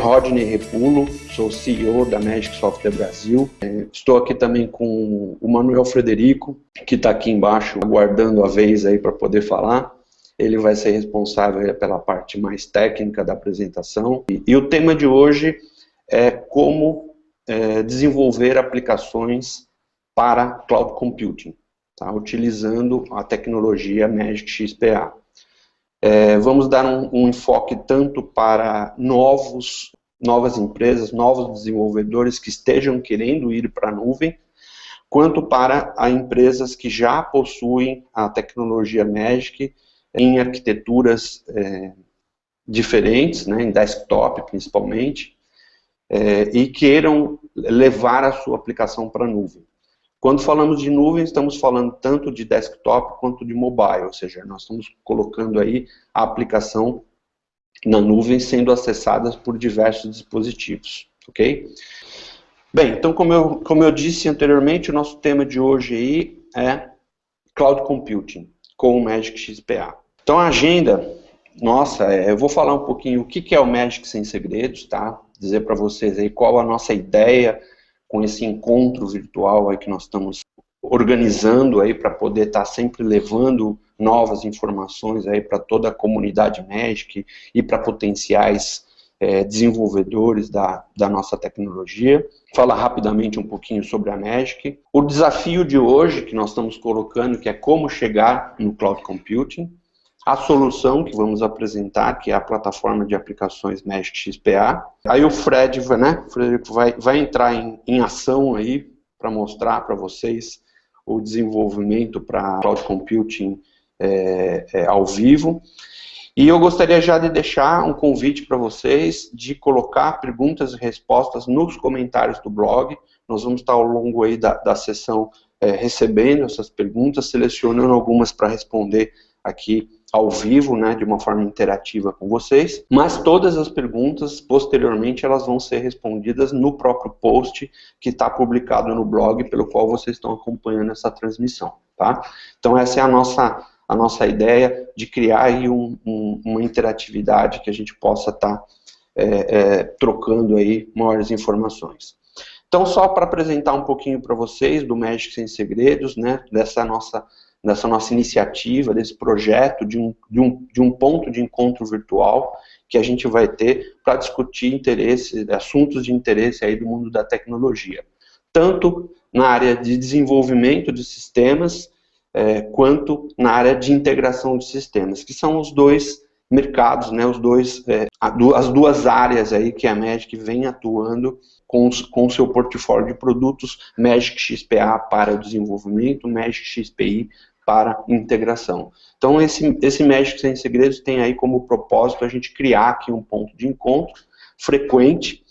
Rodney Repulo, sou CEO da Magic Software Brasil. Estou aqui também com o Manuel Frederico, que está aqui embaixo aguardando a vez aí para poder falar. Ele vai ser responsável pela parte mais técnica da apresentação. E o tema de hoje é como desenvolver aplicações para Cloud Computing, tá? Utilizando a tecnologia Magic XPA. Vamos dar um enfoque tanto para novas empresas, novos desenvolvedores que estejam querendo ir para a nuvem, quanto para empresas que já possuem a tecnologia Magic em arquiteturas diferentes, né, em desktop principalmente, e queiram levar a sua aplicação para a nuvem. Quando falamos de nuvem, estamos falando tanto de desktop quanto de mobile, ou seja, nós estamos colocando aí a aplicação na nuvem sendo acessadas por diversos dispositivos, ok? Bem, então como eu disse anteriormente, o nosso tema de hoje aí é Cloud Computing com o Magic XPA. Então a agenda, nossa, eu vou falar um pouquinho o que é o Magic Sem Segredos, tá? Dizer para vocês aí qual a nossa ideia com esse encontro virtual aí que nós estamos organizando aí para poder estar sempre levando novas informações aí para toda a comunidade Magic e para potenciais desenvolvedores da nossa tecnologia. Falar rapidamente um pouquinho sobre a Magic. O desafio de hoje que nós estamos colocando, que é como chegar no Cloud Computing. A solução que vamos apresentar, que é a plataforma de aplicações Magic XPA. Aí o Frederico vai entrar em ação aí para mostrar para vocês o desenvolvimento para Cloud Computing ao vivo. E eu gostaria já de deixar um convite para vocês de colocar perguntas e respostas nos comentários do blog. Nós vamos estar ao longo aí da sessão recebendo essas perguntas, selecionando algumas para responder aqui ao vivo, né, de uma forma interativa com vocês, mas todas as perguntas, posteriormente, elas vão ser respondidas no próprio post que está publicado no blog, pelo qual vocês estão acompanhando essa transmissão, tá? Então essa é a nossa ideia de criar aí uma interatividade que a gente possa estar trocando aí maiores informações. Então só para apresentar um pouquinho para vocês do Magic Sem Segredos, né, dessa nossa iniciativa, desse projeto de um ponto de encontro virtual que a gente vai ter para discutir assuntos de interesse aí do mundo da tecnologia. Tanto na área de desenvolvimento de sistemas, quanto na área de integração de sistemas, que são os dois mercados, né, as duas áreas aí que a Magic vem atuando com o seu portfólio de produtos, Magic XPA para o desenvolvimento, Magic XPI para integração. Então esse Magic Sem Segredos tem aí como propósito a gente criar aqui um ponto de encontro frequente.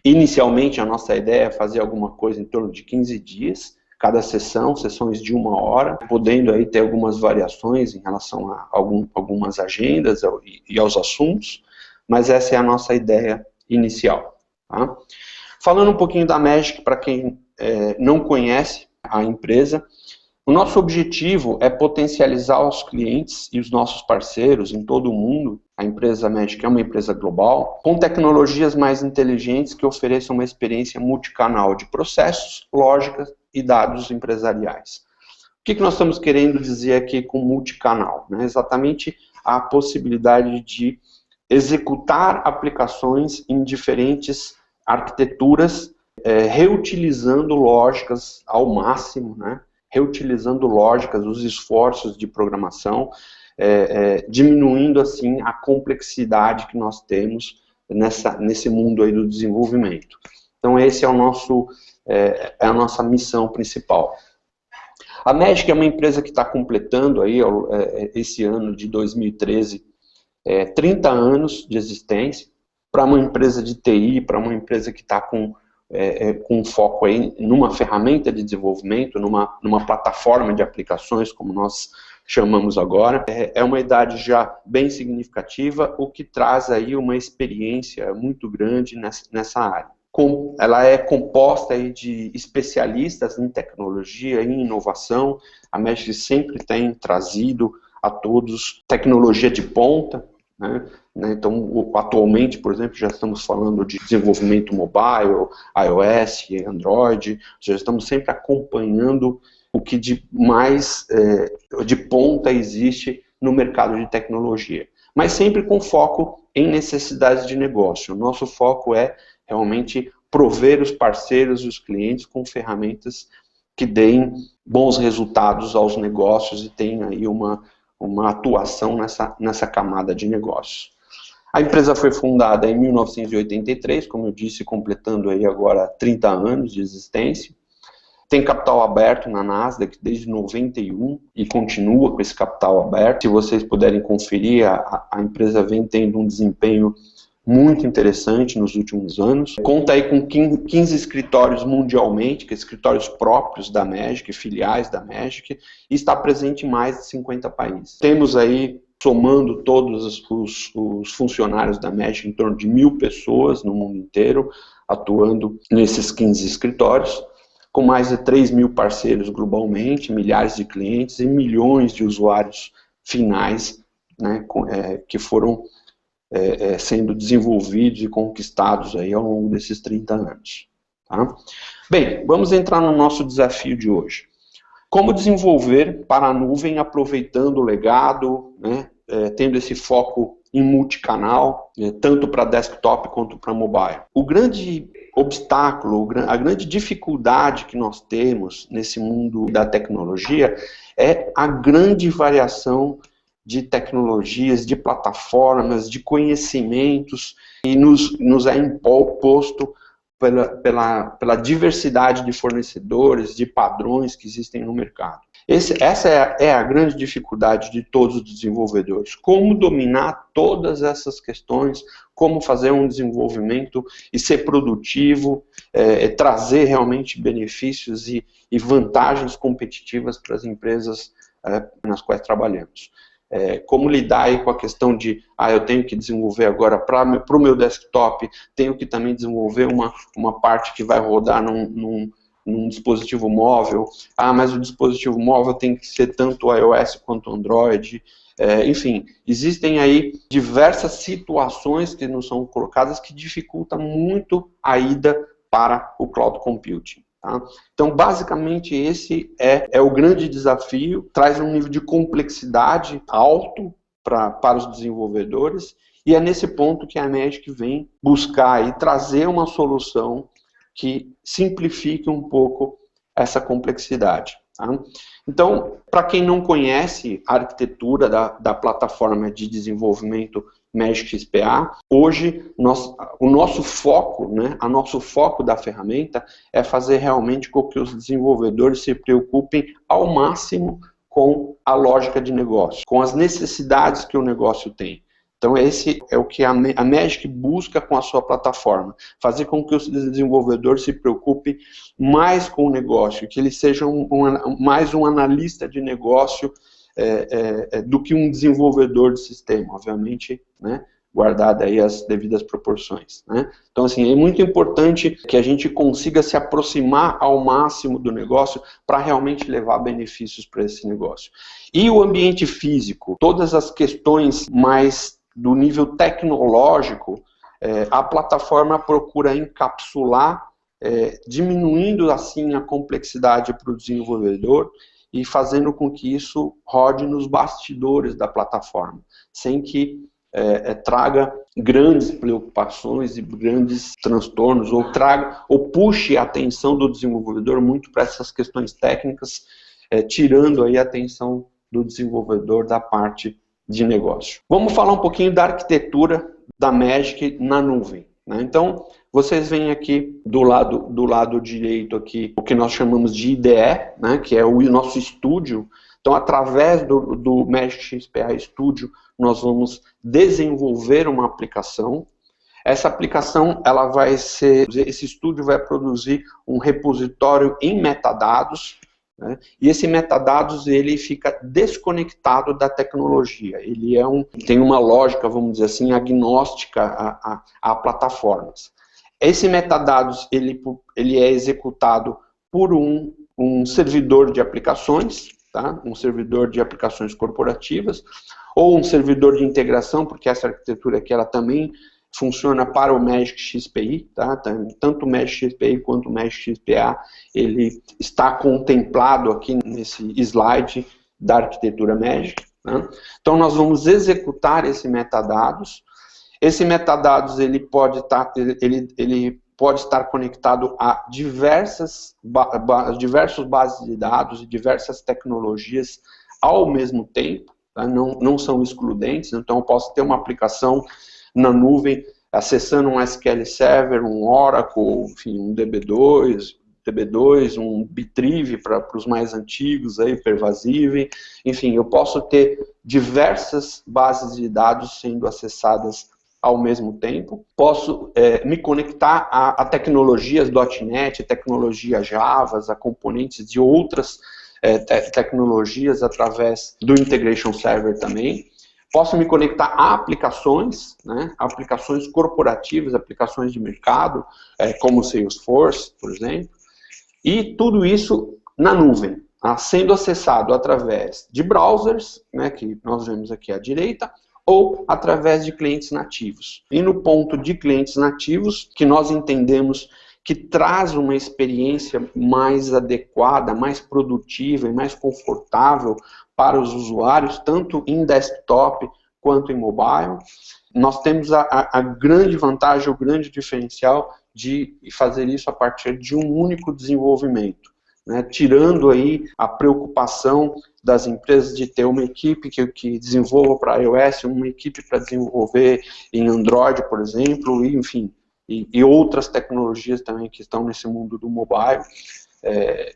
Inicialmente a nossa ideia é fazer alguma coisa em torno de 15 dias, cada sessões de 1 hora, podendo aí ter algumas variações em relação a algumas agendas e aos assuntos, mas essa é a nossa ideia inicial, tá? Falando um pouquinho da Magic, para quem não conhece a empresa, o nosso objetivo é potencializar os clientes e os nossos parceiros em todo o mundo. A empresa Magic é uma empresa global, com tecnologias mais inteligentes que ofereçam uma experiência multicanal de processos, lógicas e dados empresariais. O que nós estamos querendo dizer aqui com multicanal? Né? Exatamente a possibilidade de executar aplicações em diferentes arquiteturas, reutilizando lógicas ao máximo, né? Reutilizando lógicas, os esforços de programação, diminuindo assim a complexidade que nós temos nesse mundo aí do desenvolvimento. Então esse é a nossa missão principal. A Magic é uma empresa que está completando aí, esse ano de 2013, 30 anos de existência. Para uma empresa de TI, para uma empresa que está com foco aí numa ferramenta de desenvolvimento, numa plataforma de aplicações, como nós chamamos agora, é uma idade já bem significativa, o que traz aí uma experiência muito grande nessa área. Ela é composta aí de especialistas em tecnologia e em inovação. A Magic sempre tem trazido a todos tecnologia de ponta, né? né? Então, atualmente, por exemplo, já estamos falando de desenvolvimento mobile, iOS, Android, já estamos sempre acompanhando o que de mais de ponta existe no mercado de tecnologia, mas sempre com foco em necessidades de negócio. O nosso foco é realmente prover os parceiros e os clientes com ferramentas que deem bons resultados aos negócios e tenham aí uma atuação nessa camada de negócios. A empresa foi fundada em 1983, como eu disse, completando aí agora 30 anos de existência. Tem capital aberto na Nasdaq desde 91 e continua com esse capital aberto. Se vocês puderem conferir, a empresa vem tendo um desempenho muito interessante nos últimos anos. Conta aí com 15 escritórios mundialmente, que são escritórios próprios da Magic, filiais da Magic, e está presente em mais de 50 países. Temos aí, somando todos os funcionários da Magic, em torno de 1.000 pessoas no mundo inteiro, atuando nesses 15 escritórios, com mais de 3.000 parceiros globalmente, milhares de clientes e milhões de usuários finais, né, que foram sendo desenvolvidos e conquistados aí ao longo desses 30 anos. Tá? Bem, vamos entrar no nosso desafio de hoje. Como desenvolver para a nuvem aproveitando o legado, né, tendo esse foco em multicanal, tanto para desktop quanto para mobile. O grande obstáculo, a grande dificuldade que nós temos nesse mundo da tecnologia é a grande variação de tecnologias, de plataformas, de conhecimentos, e nos é imposto pela diversidade de fornecedores, de padrões que existem no mercado. Essa é a grande dificuldade de todos os desenvolvedores. Como dominar todas essas questões, como fazer um desenvolvimento e ser produtivo, trazer realmente benefícios e vantagens competitivas para as empresas nas quais trabalhamos. Como lidar aí com a questão de, eu tenho que desenvolver agora para o meu desktop, tenho que também desenvolver uma parte que vai rodar num dispositivo móvel, mas o dispositivo móvel tem que ser tanto iOS quanto Android, enfim, existem aí diversas situações que nos são colocadas que dificultam muito a ida para o cloud computing. Tá? Então, basicamente, esse é o grande desafio, traz um nível de complexidade alto para os desenvolvedores, e é nesse ponto que a Magic vem buscar e trazer uma solução que simplifique um pouco essa complexidade. Tá? Então, para quem não conhece a arquitetura da plataforma de desenvolvimento Magic SPA, hoje o nosso foco, né, nosso foco da ferramenta é fazer realmente com que os desenvolvedores se preocupem ao máximo com a lógica de negócio, com as necessidades que o negócio tem. Então esse é o que a Magic busca com a sua plataforma, fazer com que os desenvolvedores se preocupem mais com o negócio, que eles sejam mais um analista de negócio do que um desenvolvedor de sistema, obviamente, né, guardado aí as devidas proporções. Né? Então, assim, é muito importante que a gente consiga se aproximar ao máximo do negócio para realmente levar benefícios para esse negócio. E o ambiente físico, todas as questões mais do nível tecnológico, a plataforma procura encapsular, diminuindo assim a complexidade para o desenvolvedor e fazendo com que isso rode nos bastidores da plataforma, sem que traga grandes preocupações e grandes transtornos, ou puxe a atenção do desenvolvedor muito para essas questões técnicas, tirando aí a atenção do desenvolvedor da parte de negócio. Vamos falar um pouquinho da arquitetura da Magic na nuvem. Né? Então, vocês veem aqui do lado direito aqui o que nós chamamos de IDE, né, que é o nosso estúdio. Então, através do Magic SPA Studio, nós vamos desenvolver uma aplicação. Essa aplicação, esse estúdio vai produzir um repositório em metadados, né, e esse metadados ele fica desconectado da tecnologia. Ele tem uma lógica, vamos dizer assim, agnóstica a plataformas. Esse metadados ele é executado por um servidor de aplicações, tá? Um servidor de aplicações corporativas, ou um servidor de integração, porque essa arquitetura aqui ela também funciona para o Magic XPI, tá? Tanto o Magic XPI quanto o Magic XPA, ele está contemplado aqui nesse slide da arquitetura Magic, né? Então nós vamos executar esse metadados. Esse metadados ele pode estar conectado a diversas bases de dados e diversas tecnologias ao mesmo tempo, tá? Não são excludentes, então eu posso ter uma aplicação na nuvem acessando um SQL Server, um Oracle, enfim, um DB2, um Bitriv para os mais antigos, aí, Pervasive, enfim, eu posso ter diversas bases de dados sendo acessadas ao mesmo tempo, posso me conectar a tecnologias .NET, tecnologia Java, a componentes de outras tecnologias através do Integration Server também, posso me conectar a aplicações, né, aplicações corporativas, aplicações de mercado, como Salesforce, por exemplo, e tudo isso na nuvem, tá, sendo acessado através de browsers, né, que nós vemos aqui à direita, ou através de clientes nativos. E no ponto de clientes nativos, que nós entendemos que traz uma experiência mais adequada, mais produtiva e mais confortável para os usuários, tanto em desktop quanto em mobile, nós temos a grande vantagem, o grande diferencial de fazer isso a partir de um único desenvolvimento, né, tirando aí a preocupação das empresas de ter uma equipe que desenvolva para iOS, uma equipe para desenvolver em Android, por exemplo, e, enfim, e outras tecnologias também que estão nesse mundo do mobile,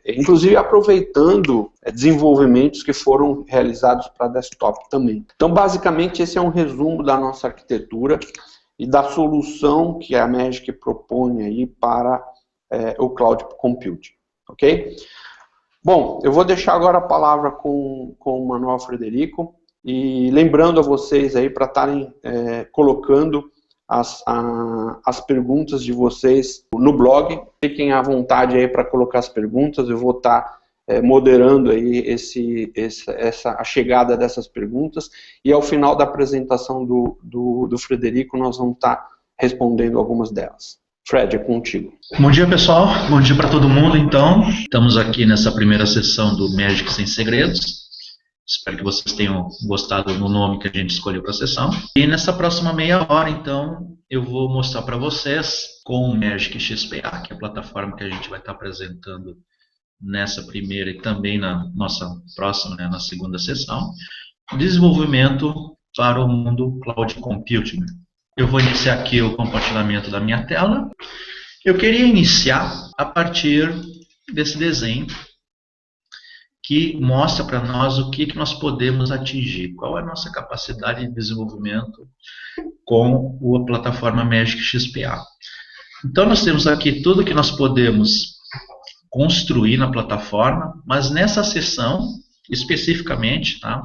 inclusive aproveitando desenvolvimentos que foram realizados para desktop também. Então, basicamente, esse é um resumo da nossa arquitetura e da solução que a Magic propõe aí para o Cloud Computing, ok? Bom, eu vou deixar agora a palavra com o Manuel Frederico e lembrando a vocês aí para estarem colocando as perguntas de vocês no blog. Fiquem à vontade aí para colocar as perguntas, eu vou estar moderando aí a chegada dessas perguntas e ao final da apresentação do Frederico nós vamos estar respondendo algumas delas. Fred, é contigo. Bom dia, pessoal. Bom dia para todo mundo, então. Estamos aqui nessa primeira sessão do Magic Sem Segredos. Espero que vocês tenham gostado do nome que a gente escolheu para a sessão. E nessa próxima meia hora, então, eu vou mostrar para vocês com o Magic XPA, que é a plataforma que a gente vai estar apresentando nessa primeira e também na nossa próxima, né, na segunda sessão, desenvolvimento para o mundo Cloud Computing. Eu vou iniciar aqui o compartilhamento da minha tela. Eu queria iniciar a partir desse desenho que mostra para nós o que nós podemos atingir, qual é a nossa capacidade de desenvolvimento com a plataforma Magic XPA. Então nós temos aqui tudo que nós podemos construir na plataforma, mas nessa sessão, especificamente, tá,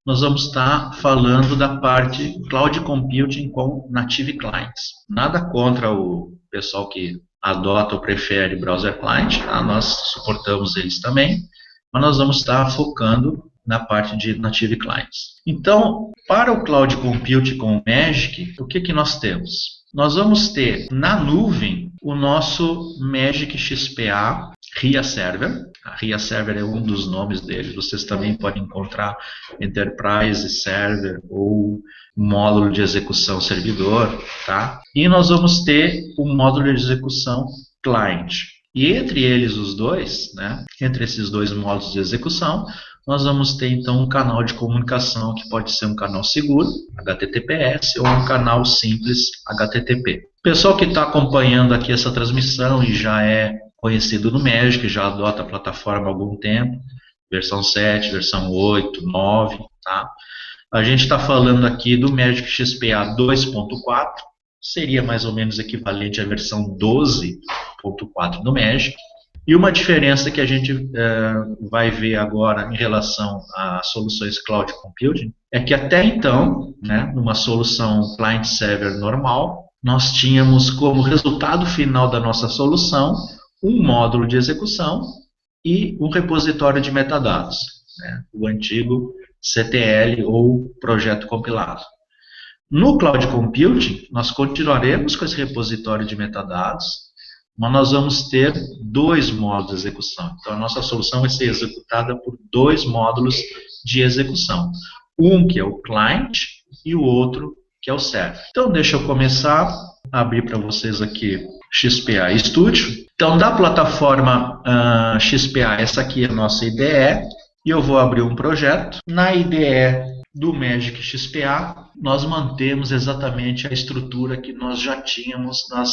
nós vamos estar falando da parte Cloud Computing com Native Clients. Nada contra o pessoal que adota ou prefere Browser Client, tá? Nós suportamos eles também, mas nós vamos estar focando na parte de Native Clients. Então, para o Cloud Computing com o Magic, o que nós temos? Nós vamos ter na nuvem o nosso Magic XPA RIA Server. A RIA Server é um dos nomes dele. Vocês também podem encontrar Enterprise Server ou módulo de execução servidor, tá? E nós vamos ter o módulo de execução Client. E entre eles os dois, né, entre esses dois módulos de execução, nós vamos ter então um canal de comunicação que pode ser um canal seguro, HTTPS, ou um canal simples, HTTP. O pessoal que está acompanhando aqui essa transmissão e já é conhecido no Magic, já adota a plataforma há algum tempo, versão 7, versão 8, 9, tá? A gente está falando aqui do Magic XPA 2.4, seria mais ou menos equivalente à versão 12.4 do Magic. E uma diferença que a gente vai ver agora em relação a soluções Cloud Computing é que até então, né, numa solução client-server normal, nós tínhamos como resultado final da nossa solução um módulo de execução e um repositório de metadados. né, o antigo CTL ou projeto compilado. No Cloud Computing, nós continuaremos com esse repositório de metadados, mas nós vamos ter dois módulos de execução. Então, a nossa solução vai ser executada por dois módulos de execução. Um que é o client e o outro que é o server. Então, deixa eu começar a abrir para vocês aqui XPA Studio. Então, da plataforma XPA, essa aqui é a nossa IDE, e eu vou abrir um projeto. Na IDE do Magic XPA, nós mantemos exatamente a estrutura que nós já tínhamos nas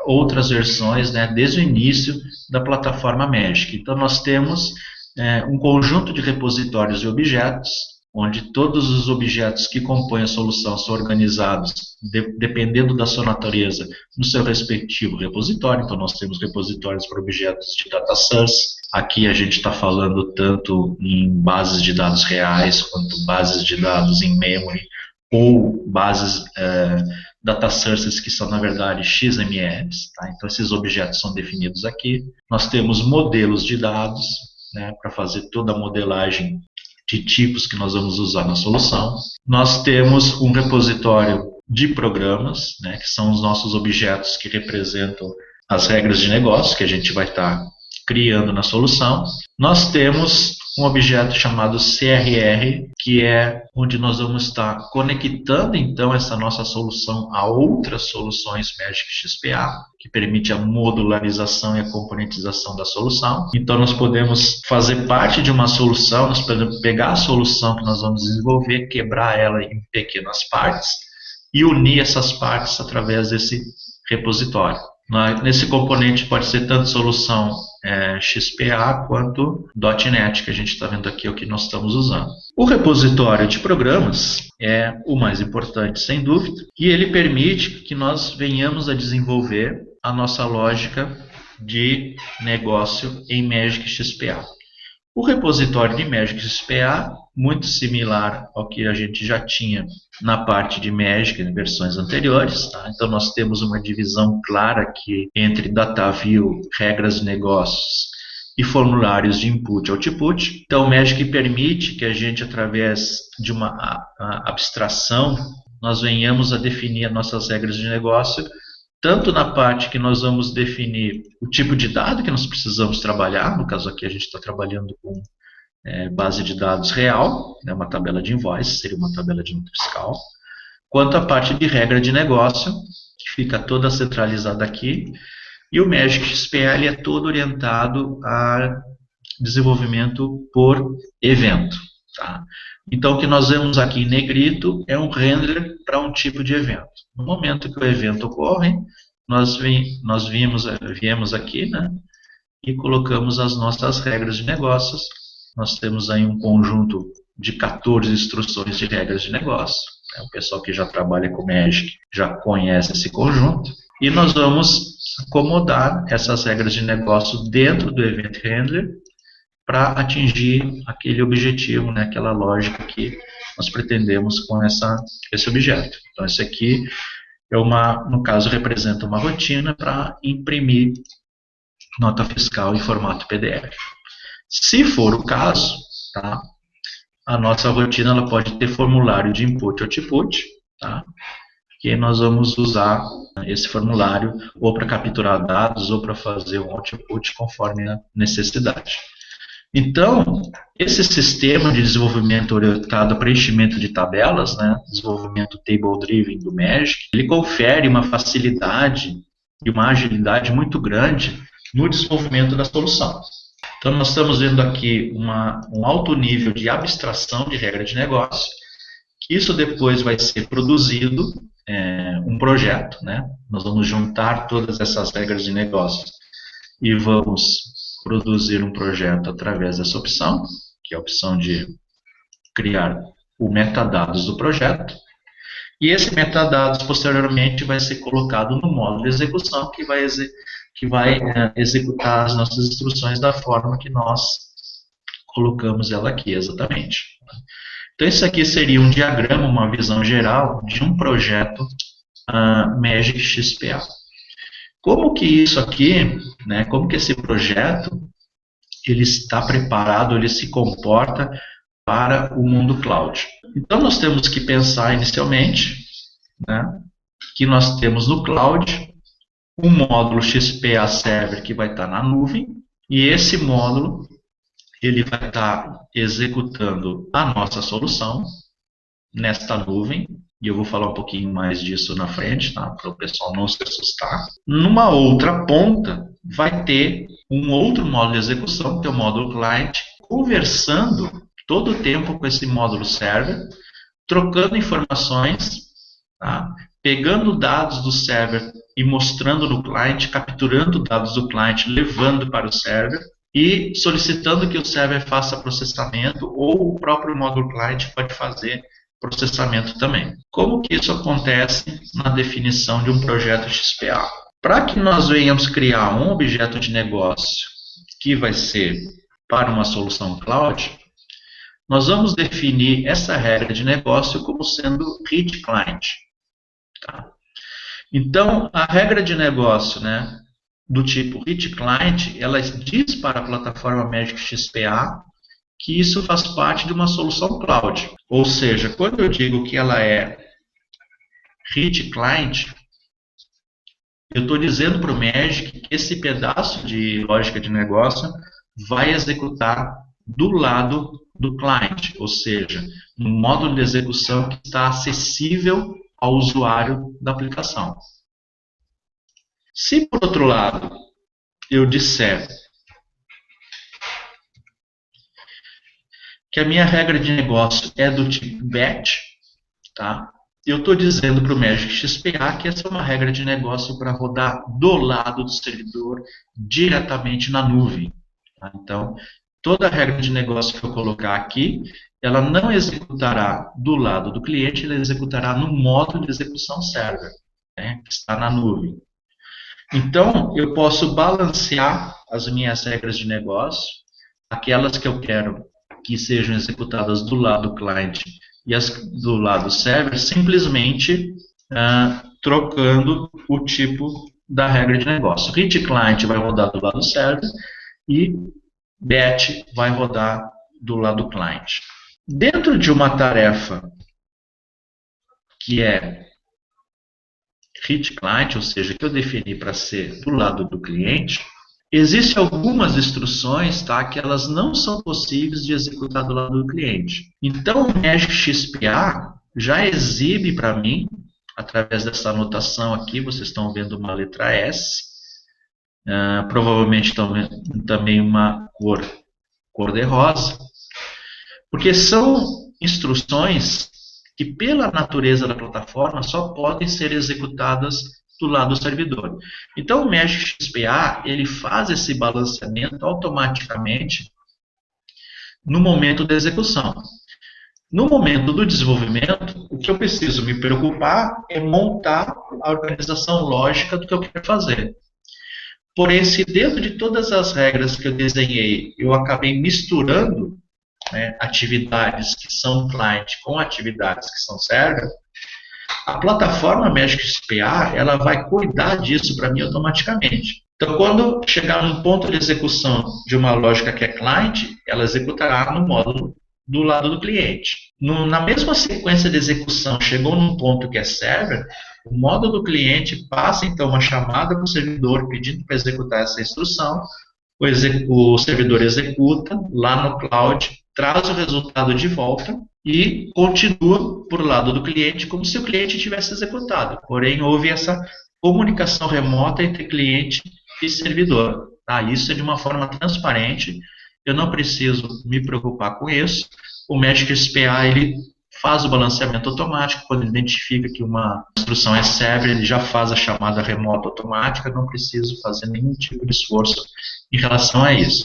outras versões, né, desde o início da plataforma Magic. Então, nós temos um conjunto de repositórios de objetos, onde todos os objetos que compõem a solução são organizados, dependendo da sua natureza, no seu respectivo repositório. Então, nós temos repositórios para objetos de data source. Aqui a gente está falando tanto em bases de dados reais, quanto bases de dados em memory, ou bases data sources que são, na verdade, XMLs. Tá? Então, esses objetos são definidos aqui. Nós temos modelos de dados, né, para fazer toda a modelagem de tipos que nós vamos usar na solução. Nós temos um repositório de programas, né, que são os nossos objetos que representam as regras de negócio que a gente vai estar criando na solução. Nós temos um objeto chamado CRR, que é onde nós vamos estar conectando, então, essa nossa solução a outras soluções Magic XPA, que permite a modularização e a componentização da solução. Então, nós podemos fazer parte de uma solução, nós podemos pegar a solução que nós vamos desenvolver, quebrar ela em pequenas partes e unir essas partes através desse repositório. Nesse componente pode ser tanto solução XPA quanto .NET, que a gente está vendo aqui é o que nós estamos usando. O repositório de programas é o mais importante, sem dúvida, e ele permite que nós venhamos a desenvolver a nossa lógica de negócio em Magic XPA. O repositório de Magic XPA, muito similar ao que a gente já tinha na parte de Magic em versões anteriores. Tá? Então, nós temos uma divisão clara aqui entre DataView, regras de negócios e formulários de input e output. Então, o Magic permite que a gente, através de uma abstração, nós venhamos a definir as nossas regras de negócio, tanto na parte que nós vamos definir o tipo de dado que nós precisamos trabalhar, no caso aqui a gente está trabalhando com base de dados real, né, uma tabela de invoice, seria uma tabela de nota fiscal, quanto a parte de regra de negócio, que fica toda centralizada aqui, e o Magic XPL é todo orientado a desenvolvimento por evento. Tá? Então, o que nós vemos aqui em negrito é um render para um tipo de evento. No momento que o evento ocorre, nós viemos aqui, né, e colocamos as nossas regras de negócios. Nós temos aí um conjunto de 14 instruções de regras de negócio. O pessoal que já trabalha com Magic já conhece esse conjunto. E nós vamos acomodar essas regras de negócio dentro do Event Handler para atingir aquele objetivo, né, aquela lógica que nós pretendemos com esse objeto. Então, esse aqui é no caso, representa uma rotina para imprimir nota fiscal em formato PDF. Se for o caso, tá, a nossa rotina ela pode ter formulário de input e output, tá, que nós vamos usar esse formulário ou para capturar dados ou para fazer um output conforme a necessidade. Então, esse sistema de desenvolvimento orientado a preenchimento de tabelas, né, desenvolvimento table-driven do Magic, ele confere uma facilidade e uma agilidade muito grande no desenvolvimento da solução. Então, nós estamos vendo aqui um alto nível de abstração de regra de negócio. Isso depois vai ser produzido um projeto, né? Nós vamos juntar todas essas regras de negócio e vamos produzir um projeto através dessa opção, que é a opção de criar o metadados do projeto. E esse metadados, posteriormente, vai ser colocado no módulo de execução, que vai executar as nossas instruções da forma que nós colocamos ela aqui, exatamente. Então, isso aqui seria um diagrama, uma visão geral de um projeto Magic XPA. Como que isso aqui, né, como que esse projeto, ele está preparado, ele se comporta para o mundo cloud. Então nós temos que pensar inicialmente, né, que nós temos no cloud um módulo XPA Server que vai estar na nuvem, e esse módulo ele vai estar executando a nossa solução nesta nuvem, e eu vou falar um pouquinho mais disso na frente, tá? Para o pessoal não se assustar. Numa outra ponta, vai ter um outro módulo de execução, que é o módulo client, conversando todo o tempo com esse módulo server, trocando informações, tá? Pegando dados do server e mostrando no client, capturando dados do client, levando para o server, e solicitando que o server faça processamento, ou o próprio módulo client pode fazer processamento também. Como que isso acontece na definição de um projeto XPA? Para que nós venhamos criar um objeto de negócio que vai ser para uma solução cloud, nós vamos definir essa regra de negócio como sendo read client. Tá? Então, a regra de negócio, né, do tipo read client, ela diz para a plataforma Magic XPA que isso faz parte de uma solução cloud. Ou seja, quando eu digo que ela é read client, eu estou dizendo para o Magic que esse pedaço de lógica de negócio vai executar do lado do client, ou seja, no módulo de execução que está acessível ao usuário da aplicação. Se, por outro lado, eu disser que a minha regra de negócio é do tipo batch, tá? Eu estou dizendo para o Magic XPA que essa é uma regra de negócio para rodar do lado do servidor, diretamente na nuvem. Tá? Então, toda a regra de negócio que eu colocar aqui, ela não executará do lado do cliente, ela executará no módulo de execução server, né, que está na nuvem. Então, eu posso balancear as minhas regras de negócio, aquelas que eu quero que sejam executadas do lado do cliente e as do lado server, simplesmente trocando o tipo da regra de negócio. Read client vai rodar do lado server e batch vai rodar do lado do cliente. Dentro de uma tarefa que é read client, ou seja, que eu defini para ser do lado do cliente, existem algumas instruções, tá, que elas não são possíveis de executar do lado do cliente. Então, o Magic XPA já exibe para mim, através dessa anotação aqui, vocês estão vendo uma letra S, provavelmente estão vendo também uma cor de rosa, porque são instruções que, pela natureza da plataforma, só podem ser executadas do lado do servidor. Então, o Magic XPA, ele faz esse balanceamento automaticamente no momento da execução. No momento do desenvolvimento, o que eu preciso me preocupar é montar a organização lógica do que eu quero fazer. Porém, se dentro de todas as regras que eu desenhei, eu acabei misturando, né, atividades que são client com atividades que são server, a plataforma Magic XPA, ela vai cuidar disso para mim automaticamente. Então, quando chegar num ponto de execução de uma lógica que é client, ela executará no módulo do lado do cliente. Na mesma sequência de execução, chegou num ponto que é server, o módulo do cliente passa então uma chamada para o servidor pedindo para executar essa instrução, o servidor executa lá no cloud, traz o resultado de volta e continua por lado do cliente como se o cliente tivesse executado. Porém, houve essa comunicação remota entre cliente e servidor. Tá? Isso é de uma forma transparente, eu não preciso me preocupar com isso. O Magic XPA, ele faz o balanceamento automático, quando identifica que uma instrução é server, ele já faz a chamada remota automática, não preciso fazer nenhum tipo de esforço em relação a isso.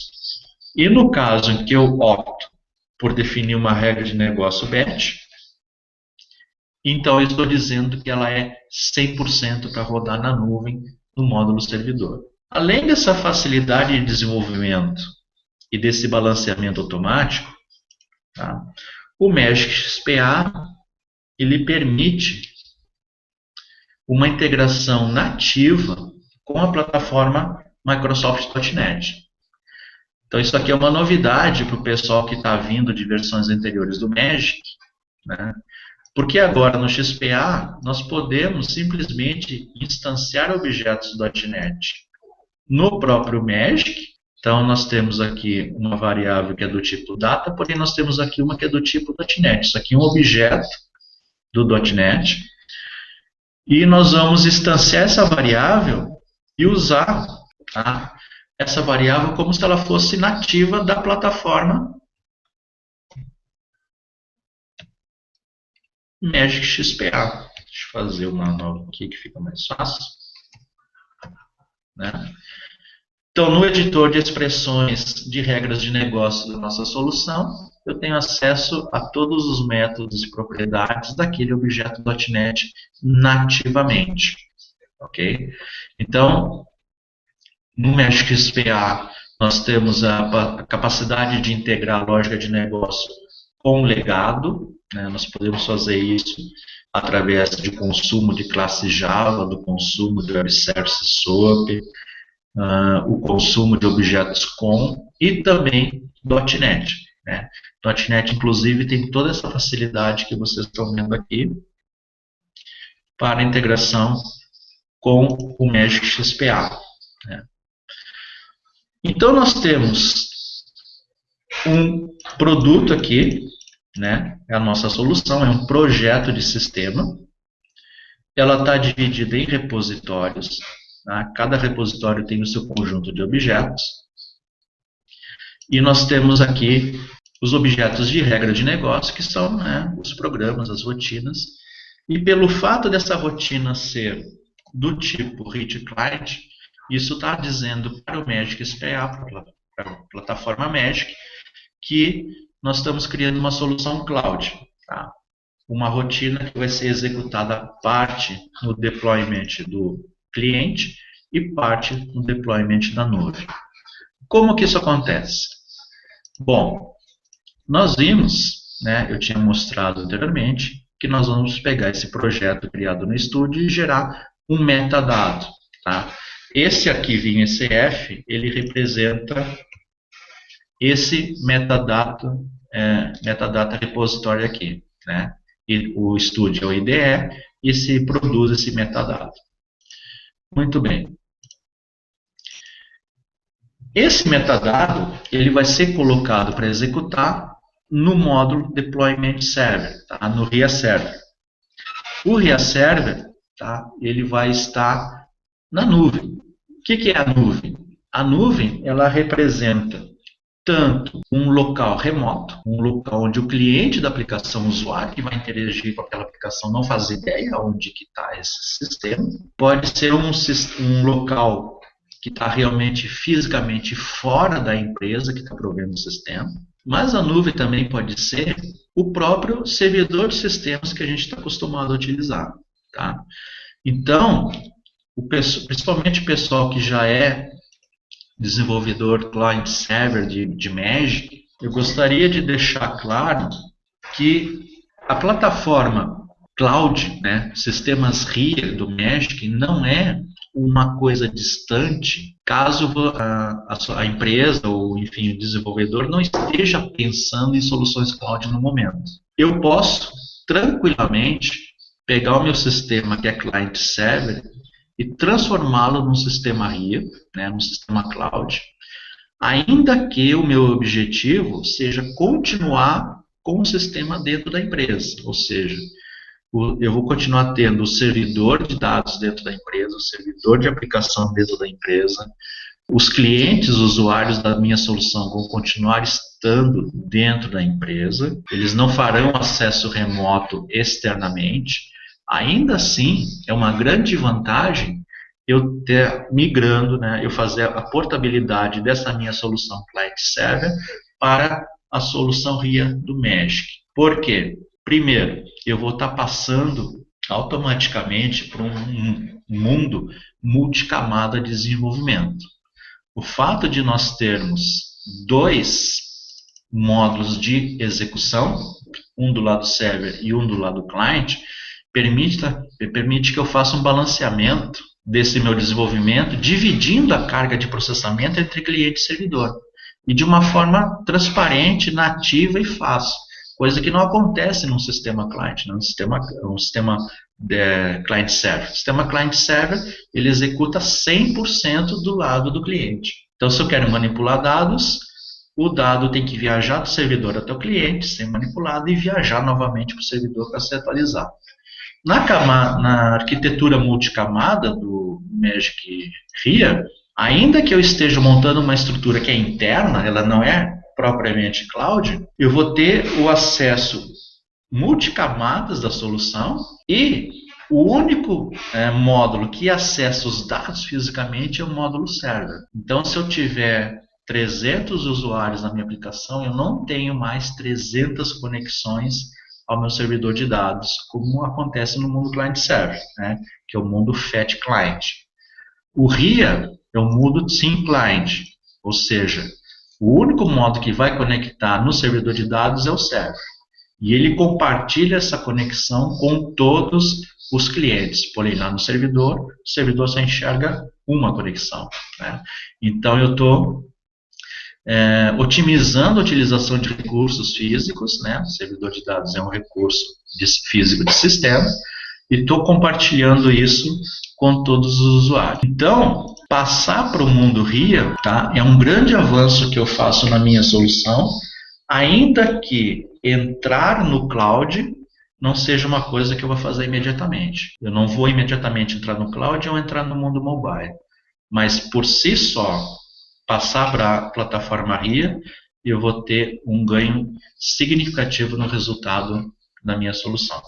E no caso em que eu opto por definir uma regra de negócio batch, então eu estou dizendo que ela é 100% para rodar na nuvem no módulo servidor. Além dessa facilidade de desenvolvimento e desse balanceamento automático, tá, o Magic XPA ele permite uma integração nativa com a plataforma Microsoft.NET. Então isso aqui é uma novidade para o pessoal que está vindo de versões anteriores do Magic, né? Porque agora no XPA nós podemos simplesmente instanciar objetos do .NET no próprio Magic. Então nós temos aqui uma variável que é do tipo data, porém nós temos aqui uma que é do tipo .NET. Isso aqui é um objeto do .NET. E nós vamos instanciar essa variável e usar, tá, essa variável como se ela fosse nativa da plataforma Magic XPA. Deixa eu fazer uma nova aqui que fica mais fácil, né? Então, no editor de expressões de regras de negócio da nossa solução, eu tenho acesso a todos os métodos e propriedades daquele objeto .NET nativamente. Ok? Então, no Magic XPA, nós temos a capacidade de integrar a lógica de negócio com legado, né? Nós podemos fazer isso através de consumo de classe Java, do consumo de Web Service SOAP, o consumo de objetos com e também .NET. Né? .NET, inclusive, tem toda essa facilidade que vocês estão vendo aqui para integração com o Magic XPA. Né? Então, nós temos um produto aqui, né? É a nossa solução, é um projeto de sistema. Ela está dividida em repositórios. Tá? Cada repositório tem o seu conjunto de objetos. E nós temos aqui os objetos de regra de negócio, que são, né, os programas, as rotinas. E pelo fato dessa rotina ser do tipo Read Client, isso está dizendo para o Magic SPA, para a plataforma Magic, que nós estamos criando uma solução cloud. Tá? Uma rotina que vai ser executada parte no deployment do cliente e parte no deployment da nuvem. Como que isso acontece? Bom, nós vimos, né, eu tinha mostrado anteriormente, que nós vamos pegar esse projeto criado no estúdio e gerar um metadado. Tá? Esse arquivinho ECF, ele representa esse metadata repository aqui. Né? E o estúdio é o IDE e se produz esse metadado. Muito bem. Esse metadado ele vai ser colocado para executar no módulo Deployment Server, tá? No RIA Server. O RIA Server, tá? Ele vai estar na nuvem. O que é a nuvem? A nuvem ela representa tanto um local remoto, um local onde o cliente da aplicação, o usuário que vai interagir com aquela aplicação, não faz ideia onde que está esse sistema. Pode ser um local que está realmente fisicamente fora da empresa que está provendo o sistema. Mas a nuvem também pode ser o próprio servidor de sistemas que a gente está acostumado a utilizar. Tá? Então, principalmente o pessoal que já é desenvolvedor client-server de Magic, eu gostaria de deixar claro que a plataforma cloud, né, sistemas RIA do Magic, não é uma coisa distante, caso a empresa ou, enfim, o desenvolvedor não esteja pensando em soluções cloud no momento. Eu posso, tranquilamente, pegar o meu sistema que é client-server e transformá-lo num sistema RIA, né, num sistema cloud, ainda que o meu objetivo seja continuar com o sistema dentro da empresa, ou seja, eu vou continuar tendo o servidor de dados dentro da empresa, o servidor de aplicação dentro da empresa, os clientes, os usuários da minha solução vão continuar estando dentro da empresa, eles não farão acesso remoto externamente. Ainda assim, é uma grande vantagem eu ter migrando, né, eu fazer a portabilidade dessa minha solução client-server para a solução RIA do Magic. Por quê? Primeiro, eu vou estar passando automaticamente para um mundo multicamada de desenvolvimento. O fato de nós termos dois módulos de execução, um do lado server e um do lado client, permite que eu faça um balanceamento desse meu desenvolvimento, dividindo a carga de processamento entre cliente e servidor. e de uma forma transparente, nativa e fácil, coisa que não acontece num sistema client, num sistema client-server. O sistema client-server, ele executa 100% do lado do cliente. Então, se eu quero manipular dados, o dado tem que viajar do servidor até o cliente, ser manipulado, e viajar novamente para o servidor para ser atualizado. Na arquitetura multicamada do Magic RIA, ainda que eu esteja montando uma estrutura que é interna, ela não é propriamente cloud, eu vou ter o acesso multicamadas da solução, e o único módulo que acessa os dados fisicamente é o módulo server. Então, se eu tiver 300 usuários na minha aplicação, eu não tenho mais 300 conexões ao meu servidor de dados, como acontece no mundo client-server, né, que é o mundo FAT client. O RIA é o mundo SYN client, ou seja, o único modo que vai conectar no servidor de dados é o server. E ele compartilha essa conexão com todos os clientes. Porém, lá no servidor, o servidor só enxerga uma conexão, né? Então, eu estou otimizando a utilização de recursos físicos, né? O servidor de dados é um recurso físico de sistema, e estou compartilhando isso com todos os usuários. Então, passar para o mundo RIA, tá, é um grande avanço que eu faço na minha solução, ainda que entrar no cloud não seja uma coisa que eu vou fazer imediatamente. Eu não vou imediatamente entrar no cloud ou entrar no mundo mobile. Mas, por si só, passar para a plataforma RIA, eu vou ter um ganho significativo no resultado da minha solução.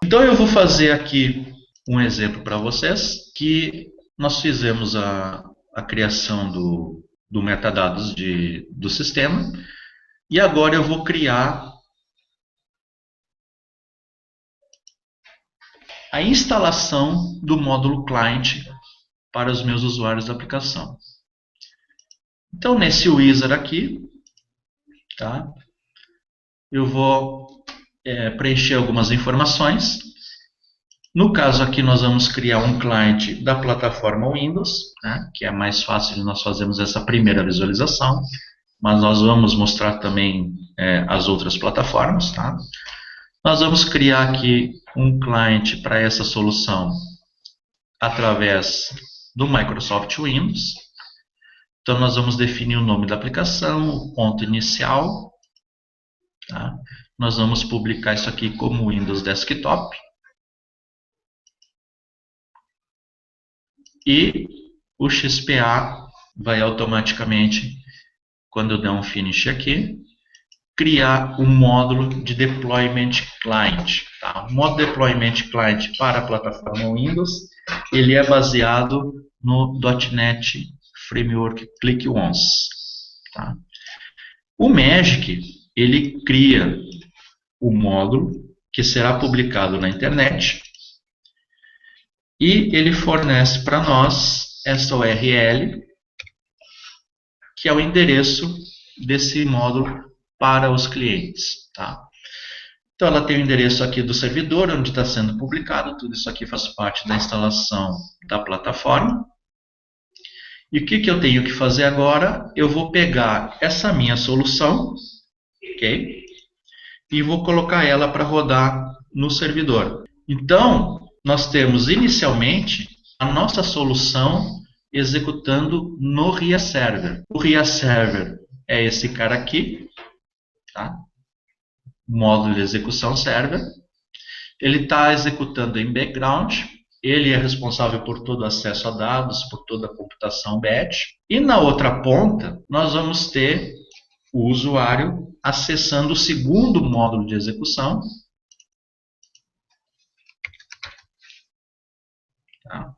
Então, eu vou fazer aqui um exemplo para vocês, que nós fizemos a criação do metadados do sistema, e agora eu vou criar a instalação do módulo client para os meus usuários da aplicação. Então, nesse wizard aqui, tá, eu vou preencher algumas informações. No caso aqui, nós vamos criar um client da plataforma Windows, né, que é mais fácil de nós fazermos essa primeira visualização, mas nós vamos mostrar também as outras plataformas. Tá? Nós vamos criar aqui um client para essa solução através do Microsoft Windows. Então, nós vamos definir o nome da aplicação, o ponto inicial. Tá? Nós vamos publicar isso aqui como Windows Desktop. E o XPA vai automaticamente, quando eu der um finish aqui, criar um módulo de Deployment Client. Tá? O módulo Deployment Client para a plataforma Windows, ele é baseado no .NET Framework Click Once. Tá? O Magic, ele cria o módulo que será publicado na internet, e ele fornece para nós essa URL, que é o endereço desse módulo para os clientes. Tá? Então, ela tem o endereço aqui do servidor, onde está sendo publicado. Tudo isso aqui faz parte da instalação da plataforma. E o que eu tenho que fazer agora? Eu vou pegar essa minha solução, ok? E vou colocar ela para rodar no servidor. Então, nós temos inicialmente a nossa solução executando no RIA Server. O RIA Server é esse cara aqui, tá? Módulo de execução server. Ele está executando em background. Ele é responsável por todo o acesso a dados, por toda a computação batch. E na outra ponta, nós vamos ter o usuário acessando o segundo módulo de execução. Tá?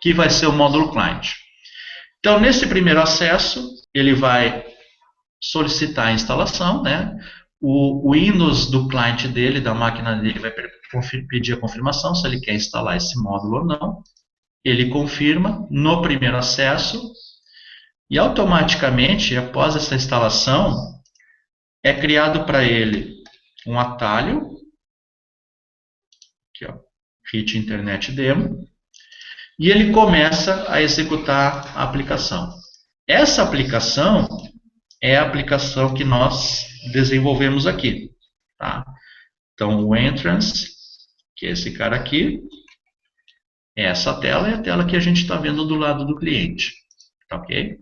Que vai ser o módulo client. Então, nesse primeiro acesso, ele vai solicitar a instalação, né? O Windows do cliente dele, da máquina dele, vai pedir a confirmação se ele quer instalar esse módulo ou não. Ele confirma no primeiro acesso, e automaticamente, após essa instalação, é criado para ele um atalho, aqui, ó, hit internet demo, e ele começa a executar a aplicação. Essa aplicação é a aplicação que nós desenvolvemos aqui. Tá? Então, o entrance, que é esse cara aqui, essa tela é a tela que a gente está vendo do lado do cliente. Tá, ok?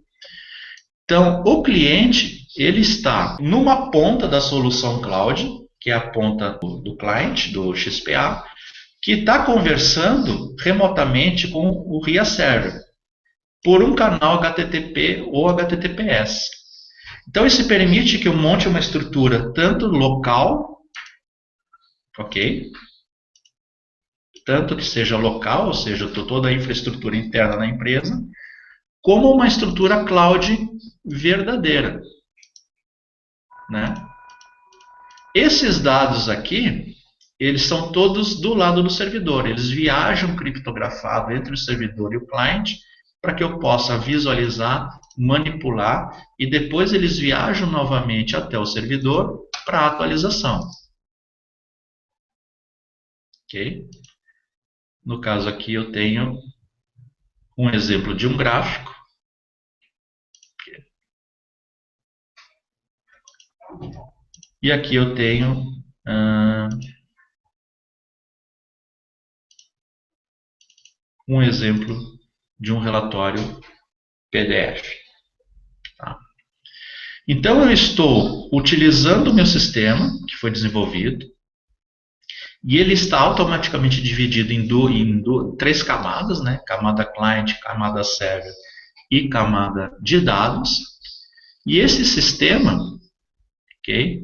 Então, o cliente ele está numa ponta da solução cloud, que é a ponta do cliente, do XPA, que está conversando remotamente com o RIA Server, por um canal HTTP ou HTTPS. Então, isso permite que eu monte uma estrutura tanto local, ok? Tanto que seja local, ou seja, toda a infraestrutura interna da empresa, como uma estrutura cloud verdadeira. Né? Esses dados aqui, eles são todos do lado do servidor. Eles viajam criptografado entre o servidor e o cliente para que eu possa visualizar, manipular e depois eles viajam novamente até o servidor para atualização. Ok? No caso aqui eu tenho um exemplo de um gráfico. E aqui eu tenho um exemplo de um relatório PDF. Tá? Então eu estou utilizando o meu sistema, que foi desenvolvido, e ele está automaticamente dividido em três camadas, né? Camada client, camada server e camada de dados. E esse sistema, ok?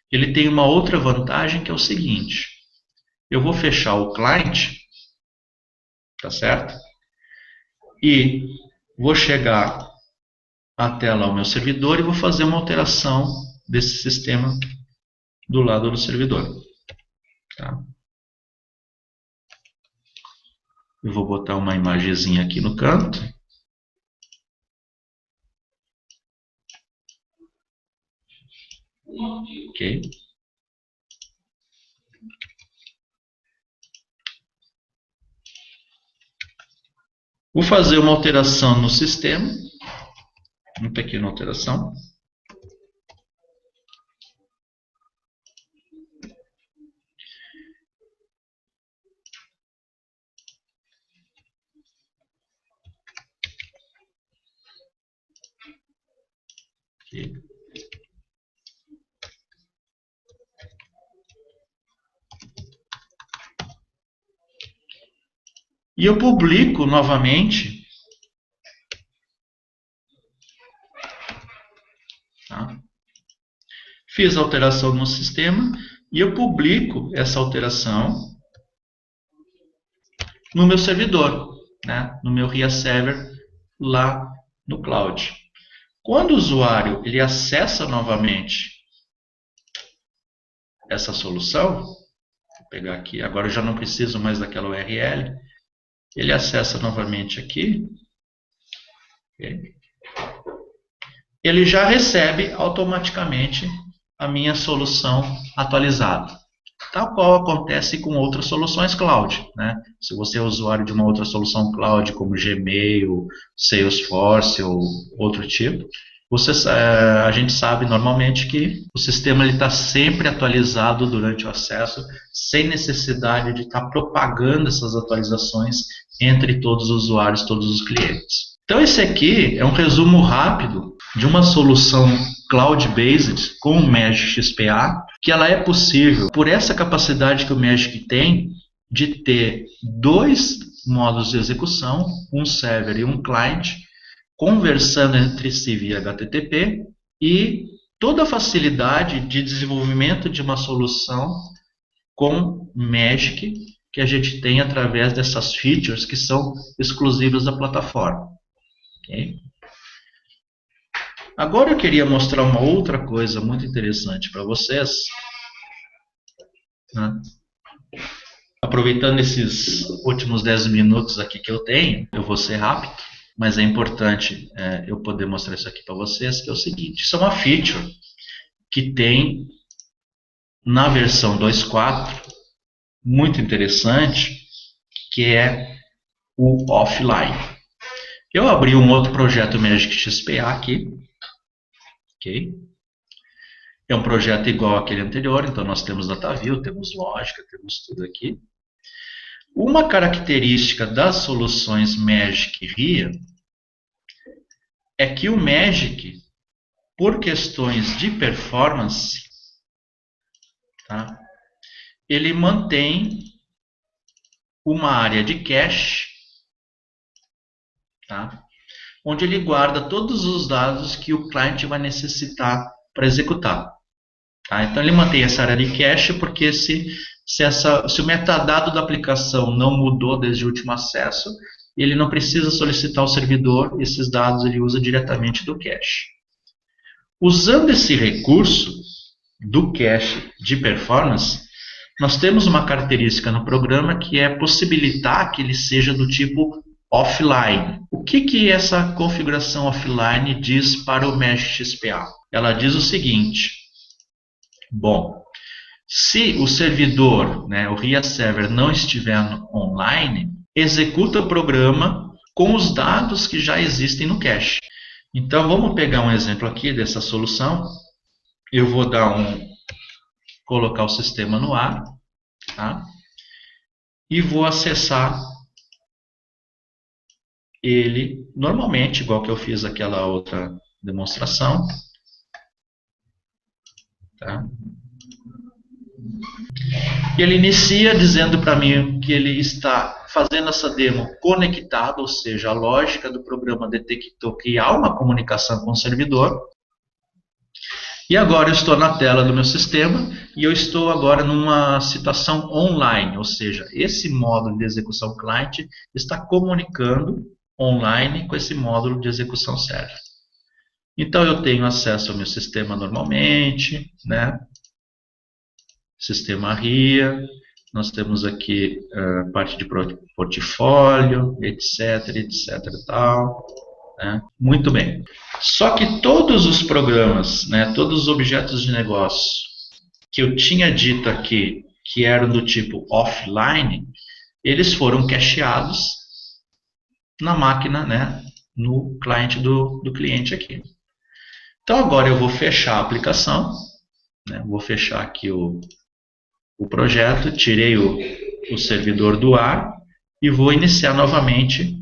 Ele tem uma outra vantagem que é o seguinte: eu vou fechar o client, tá certo? E vou chegar até lá o meu servidor e vou fazer uma alteração desse sistema do lado do servidor. Tá? Eu vou botar uma imagenzinha aqui no canto. Ok. Vou fazer uma alteração no sistema. Uma pequena alteração. Okay. E eu publico novamente. Tá? Fiz a alteração no sistema e eu publico essa alteração no meu servidor, né? No meu RIA Server lá no cloud. Quando o usuário ele acessa novamente essa solução, vou pegar aqui, agora eu já não preciso mais daquela URL, ele acessa novamente aqui, okay? Ele já recebe automaticamente a minha solução atualizada, tal qual acontece com outras soluções cloud, né? Se você é usuário de uma outra solução cloud, como Gmail, Salesforce ou outro tipo, a gente sabe normalmente que o sistema está sempre atualizado durante o acesso, sem necessidade de estar propagando essas atualizações entre todos os usuários, todos os clientes. Então esse aqui é um resumo rápido de uma solução cloud-based com o Magic XPA, que ela é possível por essa capacidade que o Magic tem de ter dois modos de execução, um server e um client, conversando entre si via HTTP, e toda a facilidade de desenvolvimento de uma solução com Magic que a gente tem através dessas features que são exclusivas da plataforma. Okay? Agora eu queria mostrar uma outra coisa muito interessante para vocês. Né? Aproveitando esses últimos 10 minutos aqui que eu tenho, eu vou ser rápido, mas é importante eu poder mostrar isso aqui para vocês, que é o seguinte: isso é uma feature que tem na versão 2.4, muito interessante, que é o offline. Eu abri um outro projeto Magic XPA aqui, ok? É um projeto igual àquele anterior, então nós temos DataView, temos lógica, temos tudo aqui. Uma característica das soluções Magic RIA é que o Magic, por questões de performance, tá, ele mantém uma área de cache, tá, onde ele guarda todos os dados que o cliente vai necessitar para executar. Tá? Então ele mantém essa área de cache porque se o metadado da aplicação não mudou desde o último acesso, ele não precisa solicitar ao servidor, esses dados ele usa diretamente do cache. Usando esse recurso do cache de performance, nós temos uma característica no programa que é possibilitar que ele seja do tipo offline. O que essa configuração offline diz para o Magic XPA? Ela diz o seguinte: bom, se o servidor, né, o RIA Server, não estiver online, executa o programa com os dados que já existem no cache. Então, vamos pegar um exemplo aqui dessa solução. Eu vou colocar o sistema no ar, tá? E vou acessar ele normalmente, igual que eu fiz aquela outra demonstração. Tá? E ele inicia dizendo para mim que ele está fazendo essa demo conectado, ou seja, a lógica do programa detectou que há uma comunicação com o servidor. E agora eu estou na tela do meu sistema e eu estou agora numa situação online, ou seja, esse módulo de execução client está comunicando online com esse módulo de execução server. Então eu tenho acesso ao meu sistema normalmente, né? Sistema RIA, nós temos aqui parte de portfólio, etc, etc e tal. Né? Muito bem. Só que todos os programas, né, todos os objetos de negócio que eu tinha dito aqui, que eram do tipo offline, eles foram cacheados na máquina, né, no cliente do cliente aqui. Então agora eu vou fechar a aplicação, né, vou fechar aqui o projeto, tirei o servidor do ar e vou iniciar novamente,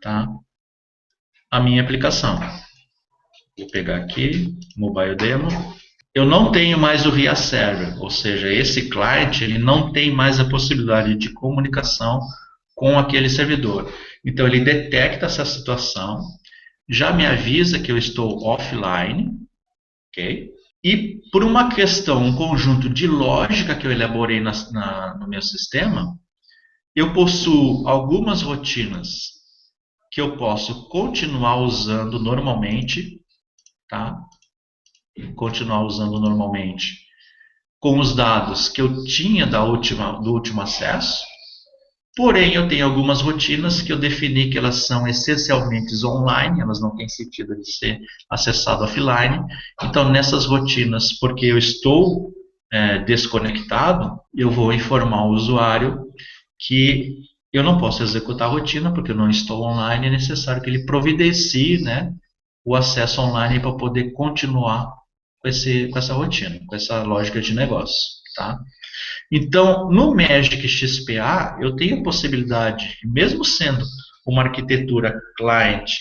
tá, a minha aplicação. Vou pegar aqui, Mobile Demo. Eu não tenho mais o RIA Server, ou seja, esse client ele não tem mais a possibilidade de comunicação com aquele servidor. Então ele detecta essa situação, já me avisa que eu estou offline, ok? E por uma questão, um conjunto de lógica que eu elaborei no meu sistema, eu possuo algumas rotinas que eu posso continuar usando normalmente, tá? Continuar usando normalmente com os dados que eu tinha do último acesso, porém eu tenho algumas rotinas que eu defini que elas são essencialmente online, elas não têm sentido de ser acessado offline. Então nessas rotinas, porque eu estou desconectado, eu vou informar o usuário que eu não posso executar a rotina porque eu não estou online, é necessário que ele providencie, né, o acesso online para poder continuar com essa rotina, com essa lógica de negócio. Tá? Então, no Magic XPA, eu tenho a possibilidade, mesmo sendo uma arquitetura client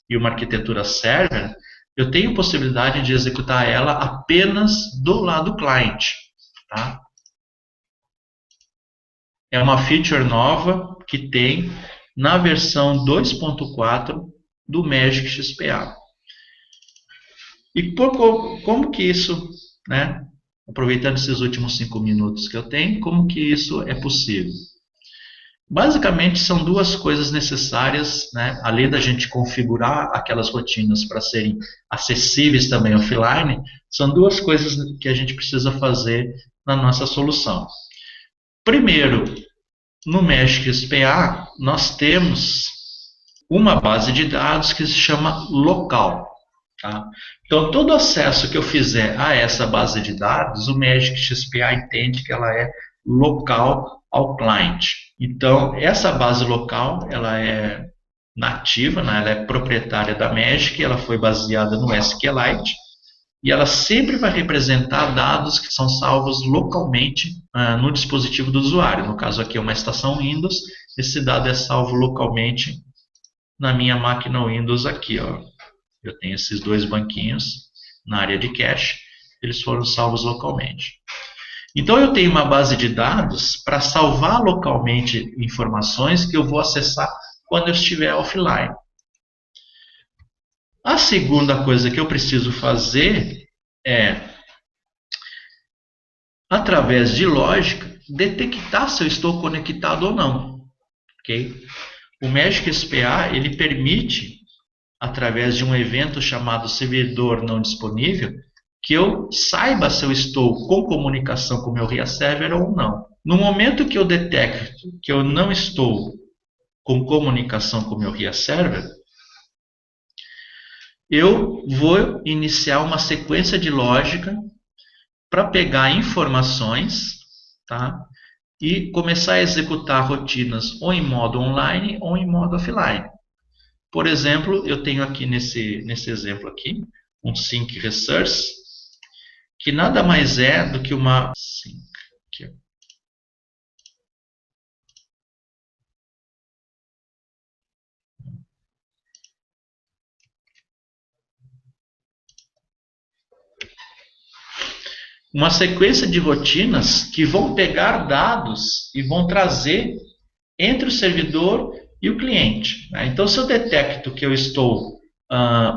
e uma arquitetura server, eu tenho possibilidade de executar ela apenas do lado client. Tá? É uma feature nova que tem na versão 2.4 do Magic XPA. E como que isso, né, aproveitando esses últimos 5 minutos que eu tenho, como que isso é possível? Basicamente são duas coisas necessárias, né, além da gente configurar aquelas rotinas para serem acessíveis também offline, são duas coisas que a gente precisa fazer na nossa solução. Primeiro, no Magic XPA, nós temos uma base de dados que se chama local. Tá? Então, todo acesso que eu fizer a essa base de dados, o Magic XPA entende que ela é local ao cliente. Então, essa base local, ela é nativa, né? Ela é proprietária da Magic, ela foi baseada no SQLite, e ela sempre vai representar dados que são salvos localmente no dispositivo do usuário. No caso aqui é uma estação Windows, esse dado é salvo localmente na minha máquina Windows aqui, ó. Eu tenho esses dois banquinhos na área de cache, eles foram salvos localmente. Então eu tenho uma base de dados para salvar localmente informações que eu vou acessar quando eu estiver offline. A segunda coisa que eu preciso fazer é, através de lógica, detectar se eu estou conectado ou não. Okay? O Magic SPA ele permite, através de um evento chamado servidor não disponível, que eu saiba se eu estou com comunicação com o meu RIA Server ou não. No momento que eu detecto que eu não estou com comunicação com o meu RIA Server, eu vou iniciar uma sequência de lógica para pegar informações, tá? E começar a executar rotinas ou em modo online ou em modo offline. Por exemplo, eu tenho aqui nesse exemplo aqui, um Sync Resource, que nada mais é do que uma... Aqui, uma sequência de rotinas que vão pegar dados e vão trazer entre o servidor e o cliente. Então, se eu detecto que eu estou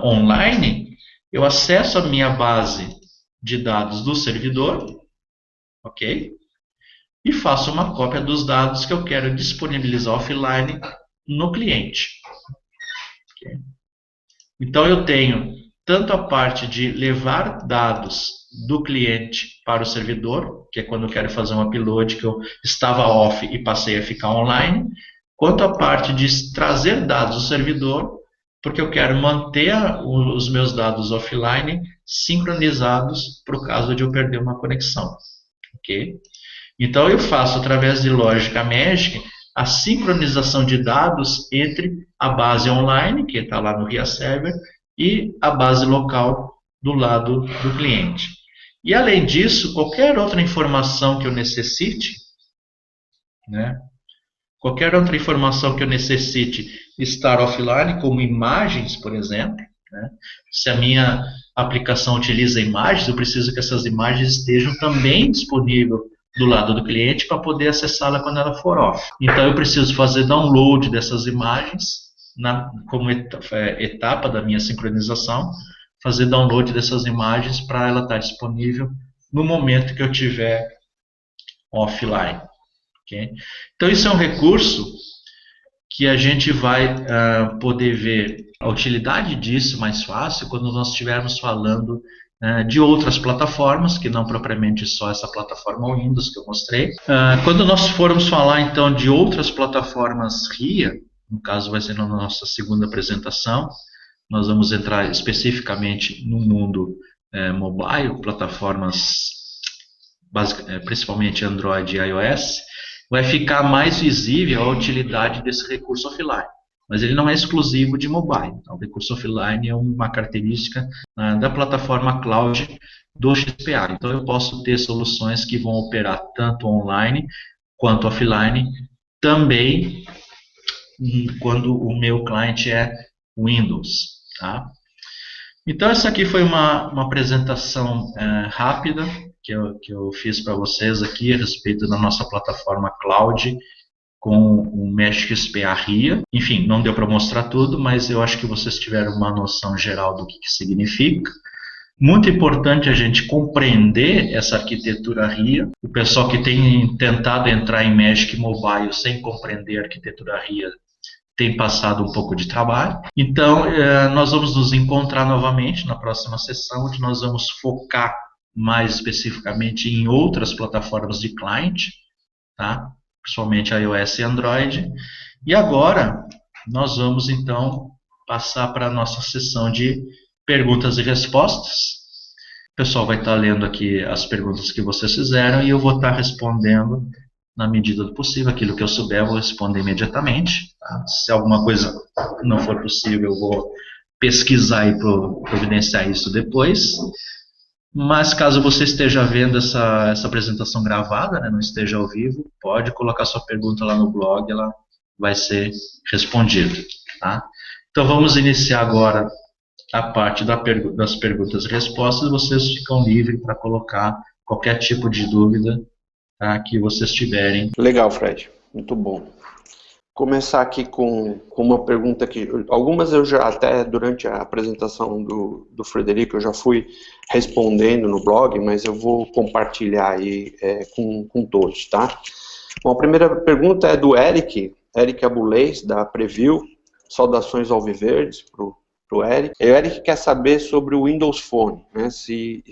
online, eu acesso a minha base de dados do servidor, ok? E faço uma cópia dos dados que eu quero disponibilizar offline no cliente. Okay? Então, eu tenho tanto a parte de levar dados do cliente para o servidor, que é quando eu quero fazer um upload que eu estava off e passei a ficar online, quanto a parte de trazer dados do servidor, porque eu quero manter os meus dados offline sincronizados para o caso de eu perder uma conexão. Okay? Então eu faço através de lógica Magic a sincronização de dados entre a base online, que está lá no RIA Server, e a base local do lado do cliente. E além disso, qualquer outra informação que eu necessite, né, qualquer outra informação que eu necessite estar offline, como imagens, por exemplo, né, se a minha aplicação utiliza imagens, eu preciso que essas imagens estejam também disponíveis do lado do cliente para poder acessá-la quando ela for off. Então eu preciso fazer download dessas imagens como etapa da minha sincronização, fazer download dessas imagens para ela estar disponível no momento que eu estiver offline. Okay? Então isso é um recurso que a gente vai poder ver a utilidade disso mais fácil quando nós estivermos falando de outras plataformas, que não propriamente só essa plataforma Windows que eu mostrei. Quando nós formos falar então de outras plataformas RIA, no caso vai ser na nossa segunda apresentação, nós vamos entrar especificamente no mundo mobile, plataformas principalmente Android e iOS, vai ficar mais visível a utilidade desse recurso offline. Mas ele não é exclusivo de mobile. Então, o recurso offline é uma característica da plataforma cloud do XPA. Então, eu posso ter soluções que vão operar tanto online quanto offline, também quando o meu cliente é Windows. Tá? Então, essa aqui foi uma apresentação rápida que eu fiz para vocês aqui a respeito da nossa plataforma cloud com o Magic SPA RIA. Enfim, não deu para mostrar tudo, mas eu acho que vocês tiveram uma noção geral do que significa. Muito importante a gente compreender essa arquitetura RIA. O pessoal que tem tentado entrar em Magic Mobile sem compreender a arquitetura RIA tem passado um pouco de trabalho. Então, nós vamos nos encontrar novamente na próxima sessão, onde nós vamos focar mais especificamente em outras plataformas de client, tá? Principalmente iOS e Android. E agora, nós vamos então passar para a nossa sessão de perguntas e respostas. O pessoal vai estar lendo aqui as perguntas que vocês fizeram e eu vou estar respondendo na medida do possível. Aquilo que eu souber, eu vou responder imediatamente. Tá? Se alguma coisa não for possível, eu vou pesquisar e providenciar isso depois. Mas caso você esteja vendo essa apresentação gravada, né, não esteja ao vivo, pode colocar sua pergunta lá no blog, ela vai ser respondida. Tá? Então vamos iniciar agora a parte das perguntas e respostas. Vocês ficam livres para colocar qualquer tipo de dúvida, tá, que vocês tiverem. Legal, Fred. Muito bom. Começar aqui com uma pergunta que algumas eu já até durante a apresentação do Frederico eu já fui respondendo no blog, mas eu vou compartilhar aí com todos, tá? Bom, a primeira pergunta é do Eric Abulês, da Preview. Saudações alviverdes pro Eric. O Eric quer saber sobre o Windows Phone, né? Se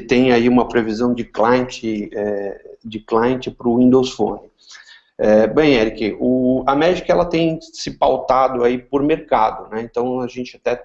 tem aí uma previsão de cliente para o Windows Phone. Bem, Eric, a Magic ela tem se pautado aí por mercado, né? Então a gente até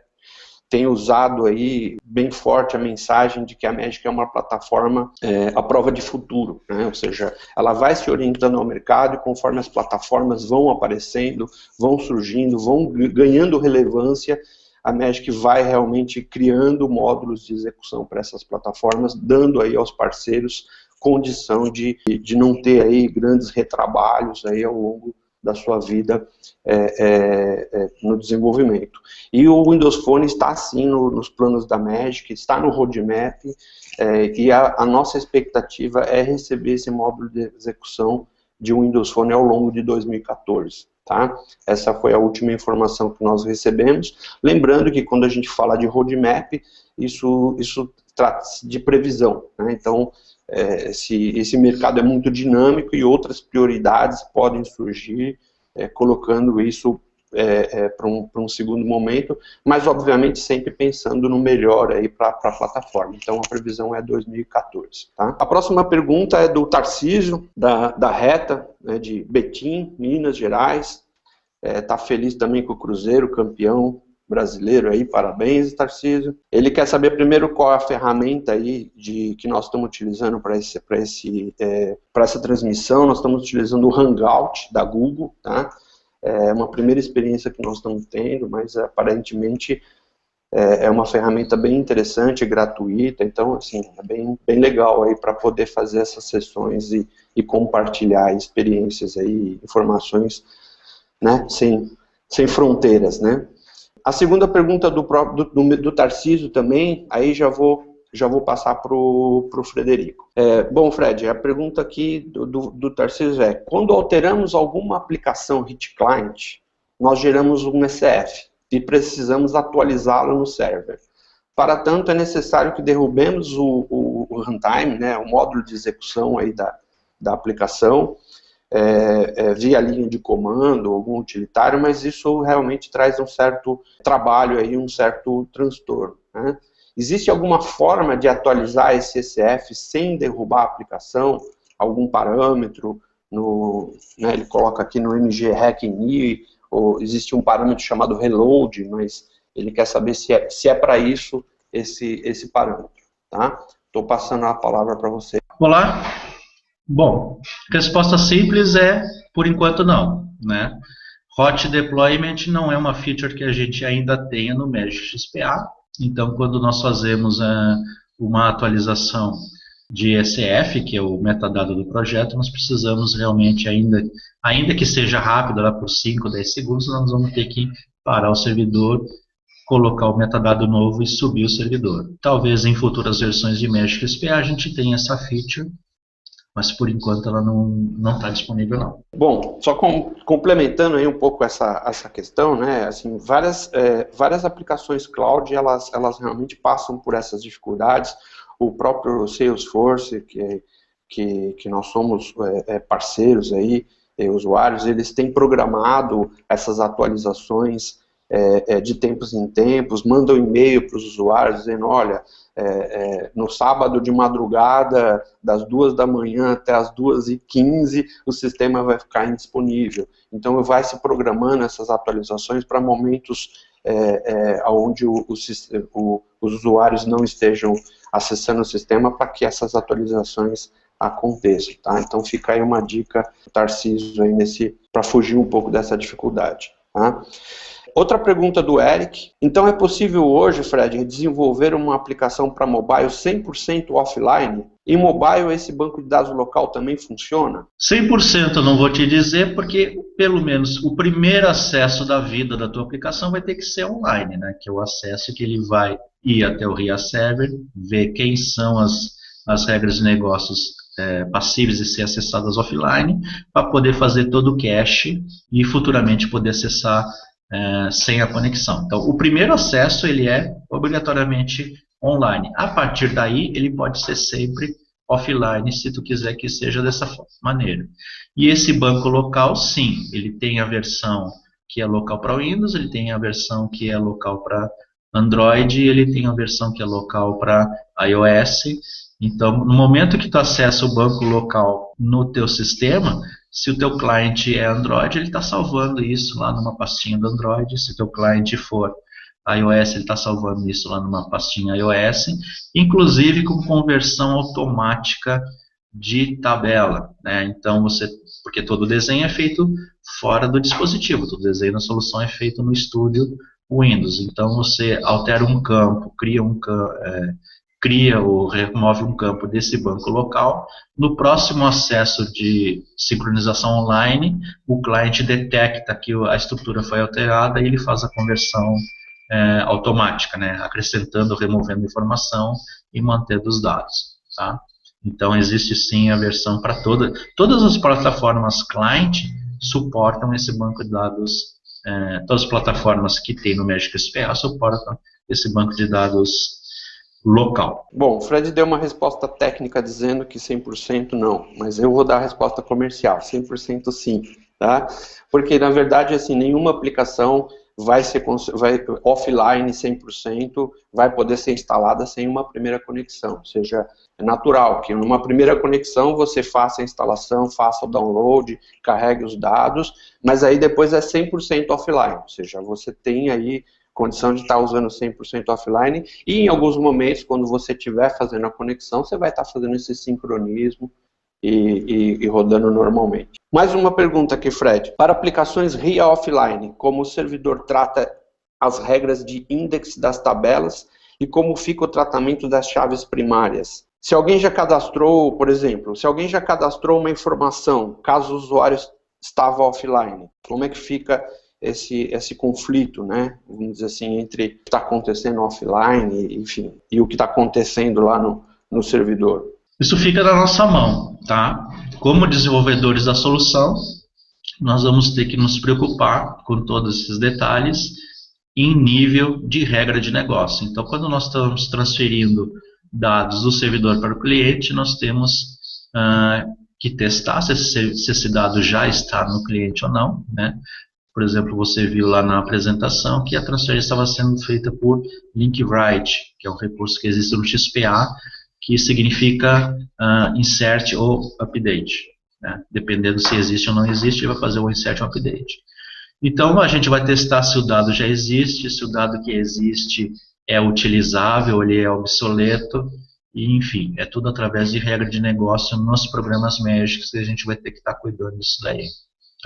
tem usado aí bem forte a mensagem de que a Magic é uma plataforma à prova de futuro, né? Ou seja, ela vai se orientando ao mercado e conforme as plataformas vão aparecendo, vão surgindo, vão ganhando relevância, a Magic vai realmente criando módulos de execução para essas plataformas, dando aí aos parceiros condição de não ter aí grandes retrabalhos aí ao longo da sua vida no desenvolvimento. E o Windows Phone está sim nos planos da Magic, está no roadmap, e a nossa expectativa é receber esse módulo de execução de Windows Phone ao longo de 2014. Tá? Essa foi a última informação que nós recebemos. Lembrando que quando a gente fala de roadmap, isso trata-se de previsão, né? Então, esse mercado é muito dinâmico e outras prioridades podem surgir, colocando isso para um segundo momento, mas obviamente sempre pensando no melhor aí para a plataforma. Então a previsão é 2014. Tá? A próxima pergunta é do Tarcísio, da Reta, né, de Betim, Minas Gerais. Está feliz também com o Cruzeiro, campeão brasileiro aí, parabéns, Tarcísio. Ele quer saber primeiro qual é a ferramenta aí que nós estamos utilizando para essa transmissão. Nós estamos utilizando o Hangout da Google, tá? É uma primeira experiência que nós estamos tendo, mas aparentemente é uma ferramenta bem interessante, gratuita, então assim, é bem legal aí para poder fazer essas sessões e compartilhar experiências aí, informações, né, sem fronteiras, né? A segunda pergunta do Tarcísio também, aí já vou passar para o Frederico. Bom, Fred, a pergunta aqui do Tarcísio é: quando alteramos alguma aplicação Hit Client, nós geramos um SF e precisamos atualizá-lo no server. Para tanto, é necessário que derrubemos o runtime, né, o módulo de execução aí da aplicação, via linha de comando, algum utilitário, mas isso realmente traz um certo trabalho, aí, um certo transtorno, né? Existe alguma forma de atualizar esse SF sem derrubar a aplicação? Algum parâmetro? Né, ele coloca aqui no mgrec.ini, ou existe um parâmetro chamado reload, mas ele quer saber se é para isso esse parâmetro. Tá? Estou passando a palavra para você. Olá. Bom, resposta simples é, por enquanto não, né? Hot Deployment não é uma feature que a gente ainda tenha no Magic XPA, então quando nós fazemos uma atualização de SF, que é o metadado do projeto, nós precisamos realmente, ainda que seja rápido, lá por 5, 10 segundos, nós vamos ter que parar o servidor, colocar o metadado novo e subir o servidor. Talvez em futuras versões de Magic XPA a gente tenha essa feature, mas por enquanto ela não está disponível não. Bom, só complementando aí um pouco essa questão, né, assim, várias aplicações cloud, elas realmente passam por essas dificuldades. O próprio Salesforce, que nós somos parceiros aí, usuários, eles têm programado essas atualizações de tempos em tempos, mandam e-mail para os usuários dizendo, olha, no sábado de madrugada, das 2 da manhã até as 2h15, o sistema vai ficar indisponível. Então, vai se programando essas atualizações para momentos onde os usuários não estejam acessando o sistema, para que essas atualizações aconteçam, tá? Então fica aí uma dica, Tarcísio, aí para fugir um pouco dessa dificuldade, tá? Outra pergunta do Eric. Então é possível hoje, Fred, desenvolver uma aplicação para mobile 100% offline? Em mobile esse banco de dados local também funciona? 100% eu não vou te dizer, porque pelo menos o primeiro acesso da vida da tua aplicação vai ter que ser online, né? Que é o acesso que ele vai ir até o RIA Server, ver quem são as regras de negócios passíveis de ser acessadas offline, para poder fazer todo o cache e futuramente poder acessar sem a conexão. Então, o primeiro acesso ele é obrigatoriamente online. A partir daí, ele pode ser sempre offline, se tu quiser que seja dessa maneira. E esse banco local, sim, ele tem a versão que é local para Windows, ele tem a versão que é local para Android, e ele tem a versão que é local para iOS. Então, no momento que tu acessa o banco local no teu sistema, se o teu cliente é Android, ele está salvando isso lá numa pastinha do Android. Se o teu cliente for iOS, ele está salvando isso lá numa pastinha iOS, inclusive com conversão automática de tabela, né? Então, porque todo desenho é feito fora do dispositivo, todo desenho da solução é feito no estúdio Windows. Então, você altera um campo, cria ou remove um campo desse banco local. No próximo acesso de sincronização online, o cliente detecta que a estrutura foi alterada e ele faz a conversão automática, né? Acrescentando, removendo informação e mantendo os dados. Tá? Então, existe sim a versão para todas as plataformas client suportam esse banco de dados. Todas as plataformas que tem no Magic SPA suportam esse banco de dados local. Bom, o Fred deu uma resposta técnica dizendo que 100% não, mas eu vou dar a resposta comercial, 100% sim, tá? Porque, na verdade, assim, nenhuma aplicação vai offline 100%, vai poder ser instalada sem uma primeira conexão, ou seja, é natural que numa primeira conexão você faça a instalação, faça o download, carregue os dados, mas aí depois é 100% offline, ou seja, você tem aí condição de estar usando 100% offline, e em alguns momentos, quando você estiver fazendo a conexão, você vai estar fazendo esse sincronismo e rodando normalmente. Mais uma pergunta aqui, Fred. Para aplicações RIA offline, como o servidor trata as regras de index das tabelas e como fica o tratamento das chaves primárias? Se alguém já cadastrou, por exemplo, se alguém já cadastrou uma informação, caso o usuário estava offline, como é que fica esse conflito, né, vamos dizer assim, entre o que está acontecendo offline, enfim, e o que está acontecendo lá no servidor? Isso fica na nossa mão, tá? Como desenvolvedores da solução, nós vamos ter que nos preocupar com todos esses detalhes em nível de regra de negócio. Então, quando nós estamos transferindo dados do servidor para o cliente, nós temos que testar se esse dado já está no cliente ou não, né? Por exemplo, você viu lá na apresentação que a transferência estava sendo feita por link write, que é um recurso que existe no XPA, que significa insert ou update, né? Dependendo se existe ou não existe, ele vai fazer o insert ou update. Então, a gente vai testar se o dado já existe, se o dado que existe é utilizável, ele é obsoleto, e, enfim, é tudo através de regra de negócio nos programas Magic que a gente vai ter que estar cuidando disso daí.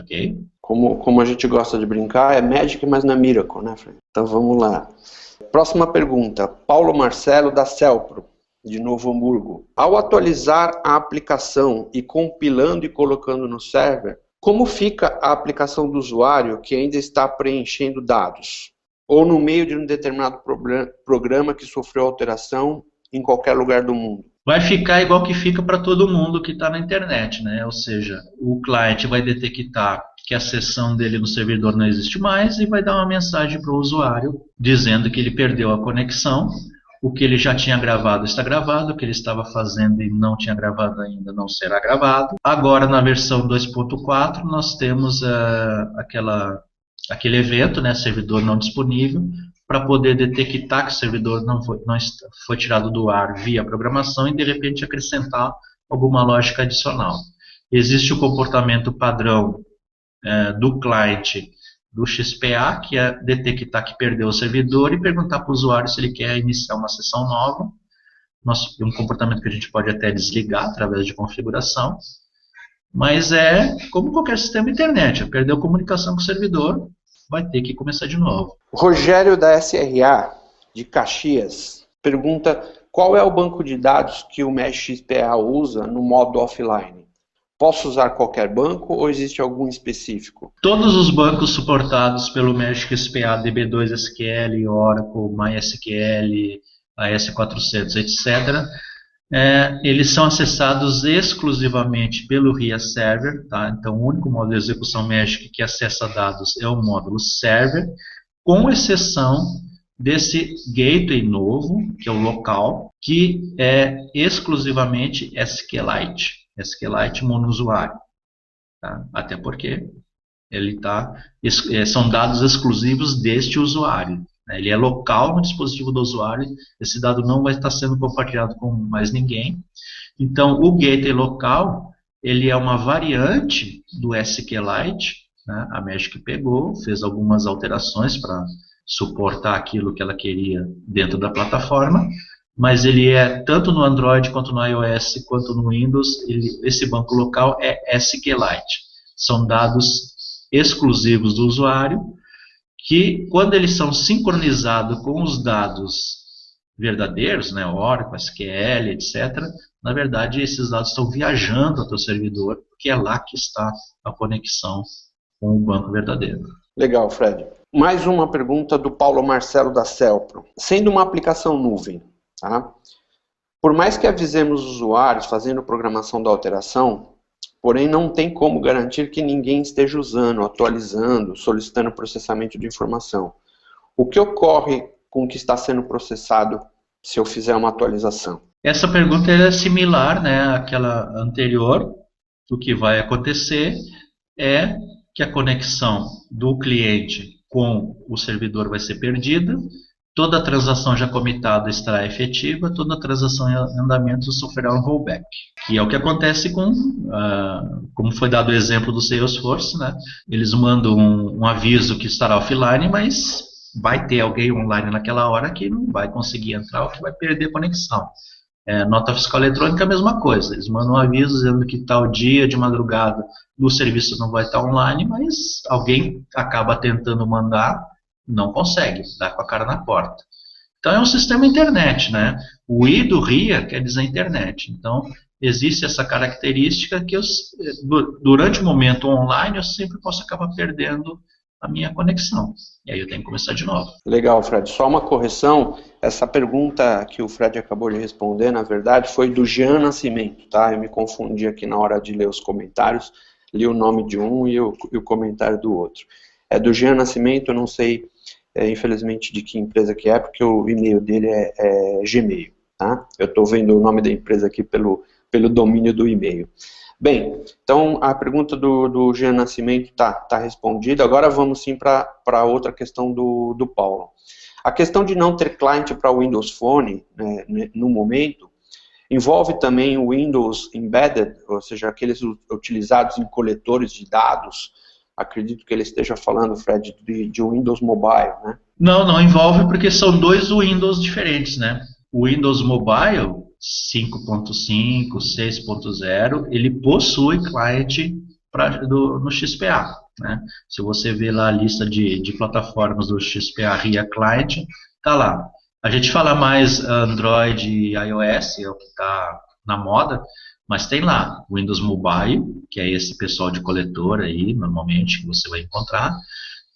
Okay? Como a gente gosta de brincar, é Magic, mas não é Miracle, né, Fred? Então vamos lá. Próxima pergunta. Paulo Marcelo, da Celpro, de Novo Hamburgo. Ao atualizar a aplicação e compilando e colocando no server, como fica a aplicação do usuário que ainda está preenchendo dados? Ou no meio de um determinado programa que sofreu alteração em qualquer lugar do mundo? Vai ficar igual que fica para todo mundo que está na internet, né? Ou seja, o cliente vai detectar que a sessão dele no servidor não existe mais e vai dar uma mensagem para o usuário dizendo que ele perdeu a conexão, o que ele já tinha gravado está gravado, o que ele estava fazendo e não tinha gravado ainda não será gravado. Agora, na versão 2.4, nós temos aquele evento, né, servidor não disponível, para poder detectar que o servidor não foi tirado do ar via programação e, de repente, acrescentar alguma lógica adicional. Existe o comportamento padrão do cliente do XPA, que é detectar que perdeu o servidor e perguntar para o usuário se ele quer iniciar uma sessão nova. um comportamento que a gente pode até desligar através de configuração, mas é como qualquer sistema internet, perdeu comunicação com o servidor, vai ter que começar de novo. Rogério da SRA, de Caxias, pergunta qual é o banco de dados que o Mesh XPA usa no modo offline? Posso usar qualquer banco ou existe algum específico? Todos os bancos suportados pelo Mesh XPA, DB2SQL, Oracle, MySQL, AS400, etc., eles são acessados exclusivamente pelo RIA Server, tá? Então o único módulo de execução Mesh que acessa dados é o módulo Server, com exceção desse gateway novo, que é o local, que é exclusivamente SQLite monousuário, tá? Até porque são dados exclusivos deste usuário. Ele é local no dispositivo do usuário, esse dado não vai estar sendo compartilhado com mais ninguém. Então, o gateway local, ele é uma variante do SQLite, né? A Magic pegou, fez algumas alterações para suportar aquilo que ela queria dentro da plataforma, mas ele é tanto no Android quanto no iOS quanto no Windows, esse banco local é SQLite. São dados exclusivos do usuário, que quando eles são sincronizados com os dados verdadeiros, né, Oracle, SQL, etc., na verdade esses dados estão viajando até o servidor, porque é lá que está a conexão com o banco verdadeiro. Legal, Fred. Mais uma pergunta do Paulo Marcelo da Celpro. Sendo uma aplicação nuvem, tá? Por mais que avisemos os usuários fazendo programação da alteração, porém não tem como garantir que ninguém esteja usando, atualizando, solicitando processamento de informação. O que ocorre com o que está sendo processado se eu fizer uma atualização? Essa pergunta é similar, né, àquela anterior. O que vai acontecer é que a conexão do cliente com o servidor vai ser perdida, toda a transação já comitada estará efetiva, toda a transação em andamento sofrerá um rollback, que é o que acontece com, como foi dado o exemplo do Salesforce, né? Eles mandam um aviso que estará offline, mas vai ter alguém online naquela hora que não vai conseguir entrar ou que vai perder a conexão. Nota fiscal eletrônica é a mesma coisa, eles mandam um aviso dizendo que tal dia de madrugada o serviço não vai estar online, mas alguém acaba tentando mandar, não consegue, dá com a cara na porta. Então é um sistema internet, né? O I do RIA quer dizer internet. Então existe essa característica que durante o momento online eu sempre posso acabar perdendo a minha conexão. E aí eu tenho que começar de novo. Legal, Fred. Só uma correção. Essa pergunta que o Fred acabou de responder, na verdade, foi do Jean Nascimento, tá? Eu me confundi aqui na hora de ler os comentários. Li o nome de um e o comentário do outro. É do Jean Nascimento, eu não sei, infelizmente, de que empresa que é, porque o e-mail dele é Gmail, tá? Eu estou vendo o nome da empresa aqui pelo domínio do e-mail. Bem, então a pergunta do Jean Nascimento tá respondida. Agora vamos sim para outra questão do Paulo. A questão de não ter cliente para o Windows Phone, né, no momento, envolve também o Windows Embedded, ou seja, aqueles utilizados em coletores de dados. Acredito que ele esteja falando, Fred, de Windows Mobile, né? Não envolve porque são dois Windows diferentes, né? O Windows Mobile 5.5, 6.0, ele possui cliente no XPA, né? Se você ver lá a lista de plataformas do XPA RIA Client, tá lá. A gente fala mais Android e iOS, é o que está na moda, mas tem lá Windows Mobile, que é esse pessoal de coletor aí, normalmente, que você vai encontrar,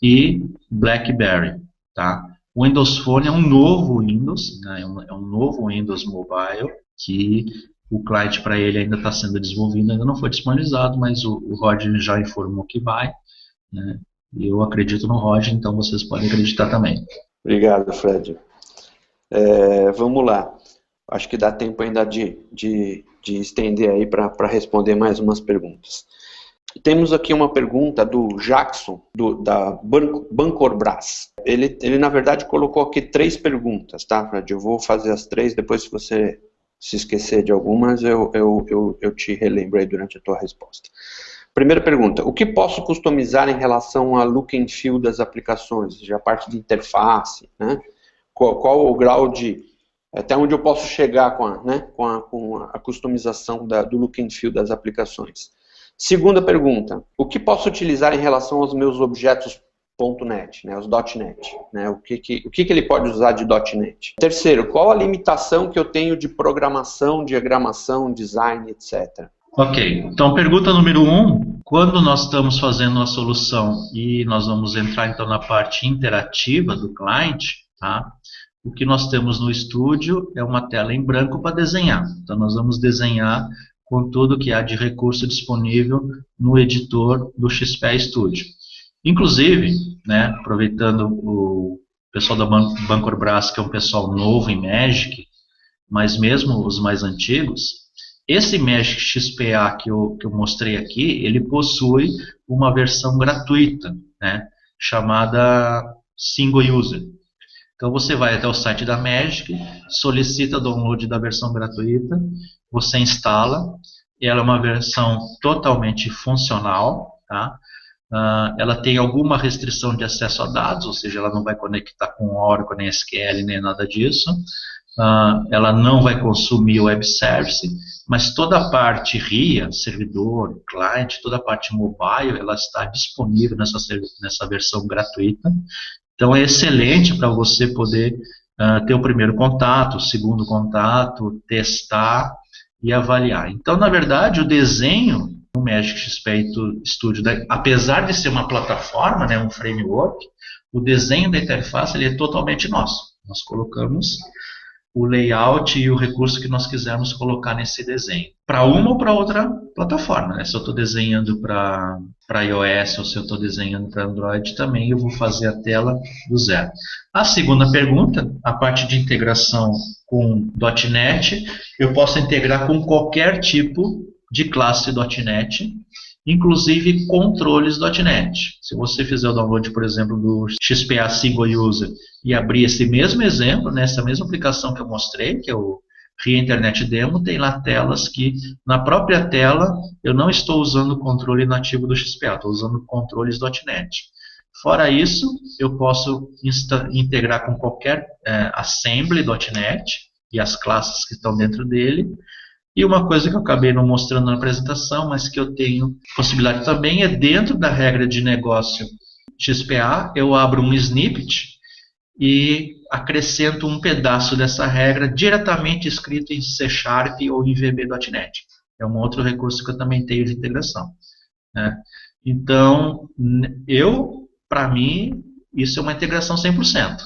e BlackBerry, tá? O Windows Phone é um novo Windows, né? É um novo Windows Mobile, que o cliente para ele ainda está sendo desenvolvido, ainda não foi disponibilizado, mas o Roger já informou que vai, né? E eu acredito no Roger, então vocês podem acreditar também. Obrigado, Fred. Vamos lá. Acho que dá tempo ainda de estender aí para responder mais umas perguntas. Temos aqui uma pergunta do Jackson, da Bancorbras. Ele, na verdade, colocou aqui 3 perguntas, tá, Fred? Eu vou fazer as 3, depois se você se esquecer de algumas, eu te relembro aí durante a tua resposta. Primeira pergunta, o que posso customizar em relação a look and feel das aplicações, ou seja, a parte de interface, né? Qual o grau de Até onde eu posso chegar com a customização do look and feel das aplicações. Segunda pergunta, o que posso utilizar em relação aos meus objetos .NET, os .NET? O que ele pode usar de .NET? Terceiro, qual a limitação que eu tenho de programação, diagramação, design, etc.? Ok, então pergunta número 1, quando nós estamos fazendo a solução e nós vamos entrar então na parte interativa do cliente, tá? O que nós temos no estúdio é uma tela em branco para desenhar. Então nós vamos desenhar com tudo que há de recurso disponível no editor do XP Studio. Inclusive, aproveitando o pessoal da Bancorbras, que é um pessoal novo em Magic, mas mesmo os mais antigos, esse Magic XPA que eu mostrei aqui, ele possui uma versão gratuita, chamada Single User. Então você vai até o site da Magic, solicita download da versão gratuita, você instala, ela é uma versão totalmente funcional, tá? Ela tem alguma restrição de acesso a dados, ou seja, ela não vai conectar com Oracle, nem SQL, nem nada disso. Ela não vai consumir web service, mas toda a parte RIA, servidor, client, toda a parte mobile, ela está disponível nessa versão gratuita. Então é excelente para você poder ter o primeiro contato, o segundo contato, testar e avaliar. Então, na verdade, o desenho do Magic XP Studio, apesar de ser uma plataforma, um framework, o desenho da interface ele é totalmente nosso. Nós colocamos o layout e o recurso que nós quisermos colocar nesse desenho. Para uma ou para outra plataforma. Se eu estou desenhando para iOS ou se eu estou desenhando para Android, também eu vou fazer a tela do zero. A segunda pergunta, a parte de integração com .NET, eu posso integrar com qualquer tipo de classe .NET, inclusive controles .NET. Se você fizer o download, por exemplo, do XPA Single User e abrir esse mesmo exemplo, essa mesma aplicação que eu mostrei, que é o RIA Internet Demo, tem lá telas que, na própria tela, eu não estou usando o controle nativo do XPA, estou usando controles .NET. Fora isso, eu posso integrar com qualquer assembly .NET e as classes que estão dentro dele. E uma coisa que eu acabei não mostrando na apresentação, mas que eu tenho possibilidade também, é dentro da regra de negócio XPA, eu abro um snippet e acrescento um pedaço dessa regra diretamente escrito em C# ou em VB.NET. É um outro recurso que eu também tenho de integração. Então, para mim, isso é uma integração 100%.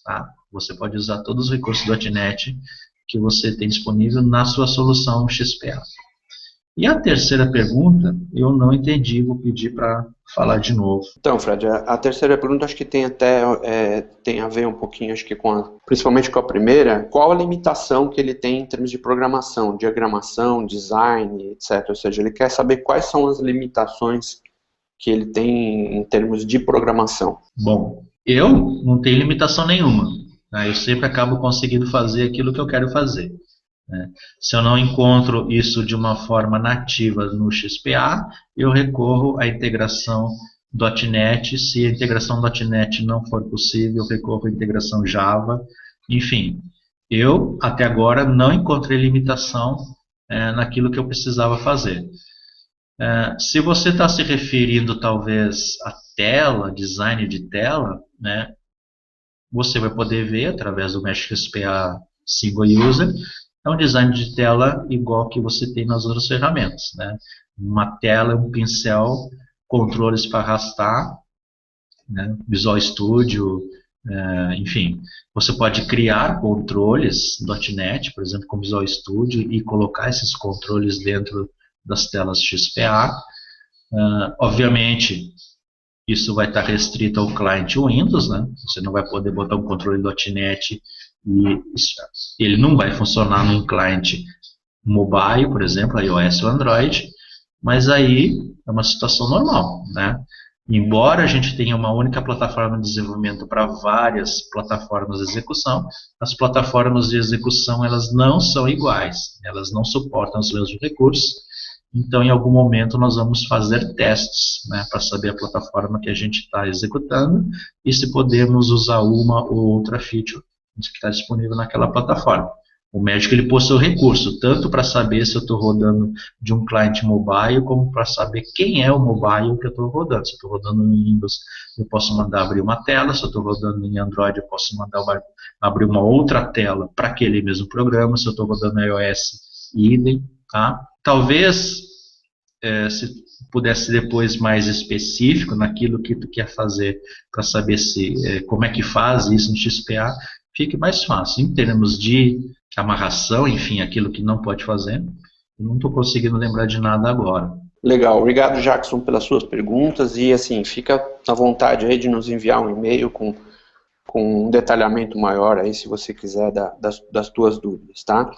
Tá? Você pode usar todos os recursos .NET que você tem disponível na sua solução XPA. E a terceira pergunta, eu não entendi, vou pedir para falar de novo. Então, Fred, a terceira pergunta acho que tem até tem a ver um pouquinho, acho que principalmente com a primeira, qual a limitação que ele tem em termos de programação, diagramação, design, etc. Ou seja, ele quer saber quais são as limitações que ele tem em termos de programação. Bom, eu não tenho limitação nenhuma. Eu sempre acabo conseguindo fazer aquilo que eu quero fazer. Se eu não encontro isso de uma forma nativa no XPA, eu recorro à integração .NET. Se a integração .NET não for possível, eu recorro à integração Java. Enfim, eu até agora não encontrei limitação naquilo que eu precisava fazer. Se você está se referindo talvez a tela, design de tela, você vai poder ver através do Magic XPA Single User, é um design de tela igual que você tem nas outras ferramentas. Uma tela, um pincel, controles para arrastar, Visual Studio, enfim. Você pode criar controles .NET, por exemplo, com Visual Studio, e colocar esses controles dentro das telas XPA. Obviamente, isso vai estar restrito ao cliente Windows, Você não vai poder botar um controle .NET e ele não vai funcionar num cliente mobile, por exemplo, iOS ou Android, mas aí é uma situação normal, Embora a gente tenha uma única plataforma de desenvolvimento para várias plataformas de execução, as plataformas de execução elas não são iguais, elas não suportam os mesmos recursos. Então, em algum momento, nós vamos fazer testes para saber a plataforma que a gente está executando e se podemos usar uma ou outra feature que está disponível naquela plataforma. O médico ele possui o recurso, tanto para saber se eu estou rodando de um cliente mobile, como para saber quem é o mobile que eu estou rodando. Se eu estou rodando no Windows, eu posso mandar abrir uma tela. Se eu estou rodando em Android, eu posso mandar abrir uma outra tela para aquele mesmo programa. Se eu estou rodando no iOS, idem. Tá? Talvez, se pudesse ser depois mais específico naquilo que tu quer fazer, para saber como é que faz isso no XPA, fique mais fácil. Em termos de amarração, enfim, aquilo que não pode fazer, eu não estou conseguindo lembrar de nada agora. Legal, obrigado, Jackson, pelas suas perguntas, e assim, fica à vontade aí de nos enviar um e-mail com um detalhamento maior aí, se você quiser, das tuas dúvidas, tá?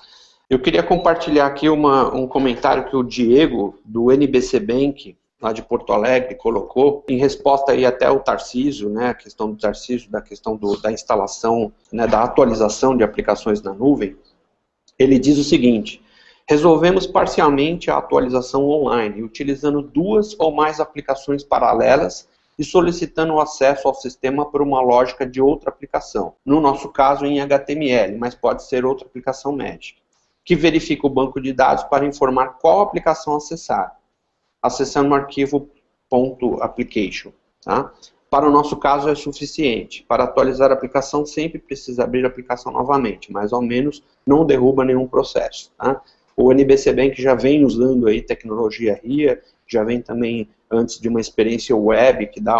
Eu queria compartilhar aqui um comentário que o Diego, do NBC Bank, lá de Porto Alegre, colocou, em resposta aí até ao Tarcísio, né, a questão do Tarcísio, da questão da instalação, né, da atualização de aplicações na nuvem. Ele diz o seguinte: resolvemos parcialmente a atualização online, utilizando 2 ou mais aplicações paralelas e solicitando o acesso ao sistema por uma lógica de outra aplicação, no nosso caso em HTML, mas pode ser outra aplicação médica, que verifica o banco de dados para informar qual aplicação acessar, acessando o arquivo .application. Tá? Para o nosso caso é suficiente. Para atualizar a aplicação sempre precisa abrir a aplicação novamente, mas ao menos não derruba nenhum processo. Tá? O NBC Bank já vem usando aí tecnologia RIA, já vem também antes de uma experiência web que dá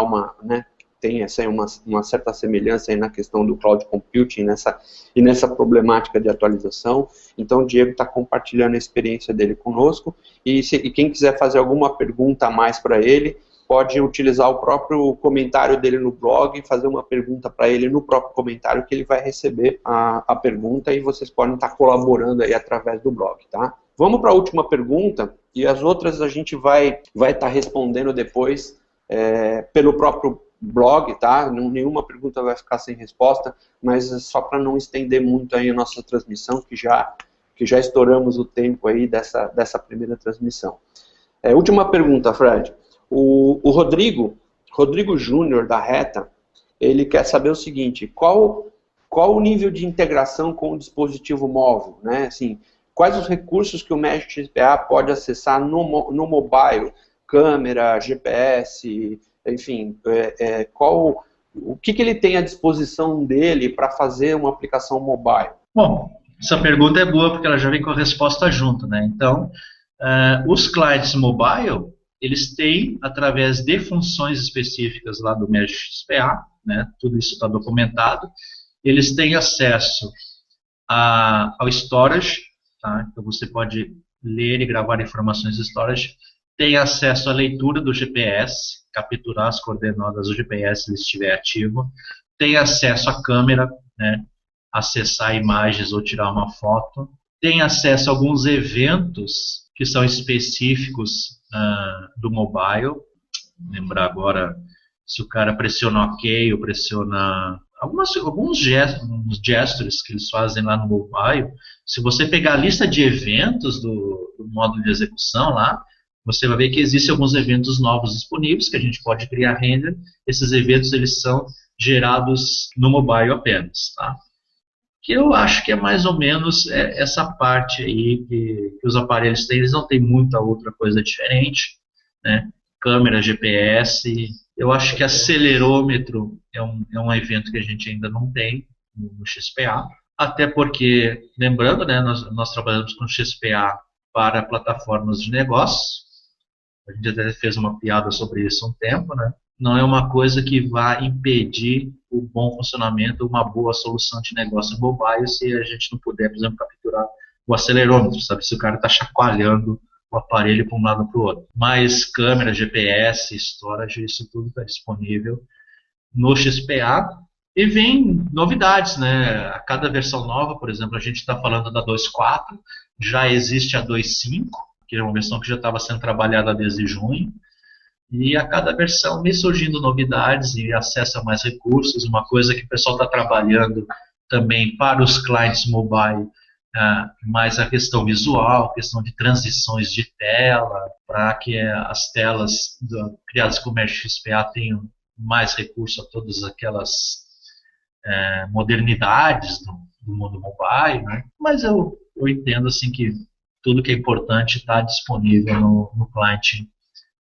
tem uma certa semelhança aí na questão do cloud computing nessa problemática de atualização. Então o Diego está compartilhando a experiência dele conosco, e quem quiser fazer alguma pergunta a mais para ele, pode utilizar o próprio comentário dele no blog e fazer uma pergunta para ele no próprio comentário, que ele vai receber a pergunta, e vocês podem estar colaborando aí através do blog, tá? Vamos para a última pergunta, e as outras a gente vai estar respondendo depois pelo próprio blog, tá? Nenhuma pergunta vai ficar sem resposta, mas só para não estender muito aí a nossa transmissão, que já estouramos o tempo aí dessa primeira transmissão. Última pergunta, Fred. O Rodrigo Júnior, da Reta, ele quer saber o seguinte: qual o nível de integração com o dispositivo móvel, né? Assim, quais os recursos que o Magic XPA pode acessar no mobile, câmera, GPS, enfim, o que ele tem à disposição dele para fazer uma aplicação mobile? Bom, essa pergunta é boa porque ela já vem com a resposta junto, né? Então, os clientes mobile, eles têm, através de funções específicas lá do Magic XPA, né, tudo isso está documentado, eles têm acesso ao storage, tá? Então você pode ler e gravar informações do storage, tem acesso à leitura do GPS, capturar as coordenadas do GPS se ele estiver ativo, tem acesso à câmera, né, acessar imagens ou tirar uma foto, tem acesso a alguns eventos que são específicos do mobile. Lembrar agora, se o cara pressiona OK ou pressiona alguns gestures que eles fazem lá no mobile, se você pegar a lista de eventos do módulo de execução lá, você vai ver que existem alguns eventos novos disponíveis que a gente pode criar render. Esses eventos eles são gerados no mobile apenas, tá? Que eu acho que é mais ou menos essa parte aí que os aparelhos têm. Eles não têm muita outra coisa diferente, né? Câmera, GPS. Eu acho que acelerômetro é um evento que a gente ainda não tem no XPA, até porque, lembrando, né, nós trabalhamos com XPA para plataformas de negócio. A gente até fez uma piada sobre isso há um tempo, né? Não é uma coisa que vai impedir o bom funcionamento, uma boa solução de negócio mobile, se a gente não puder, por exemplo, capturar o acelerômetro, sabe? Se o cara está chacoalhando o aparelho para um lado para o outro. Mas câmera, GPS, storage, isso tudo está disponível no XPA. E vem novidades, né? A cada versão nova, por exemplo, a gente está falando da 2.4, já existe a 2.5, que é uma versão que já estava sendo trabalhada desde junho. E a cada versão vem surgindo novidades e acesso a mais recursos. Uma coisa que o pessoal está trabalhando também para os clientes mobile, mais a questão visual, questão de transições de tela, para que as telas criadas com o Magic XPA tenham mais recurso a todas aquelas modernidades do mundo mobile, né? Mas eu entendo assim que tudo que é importante está disponível no client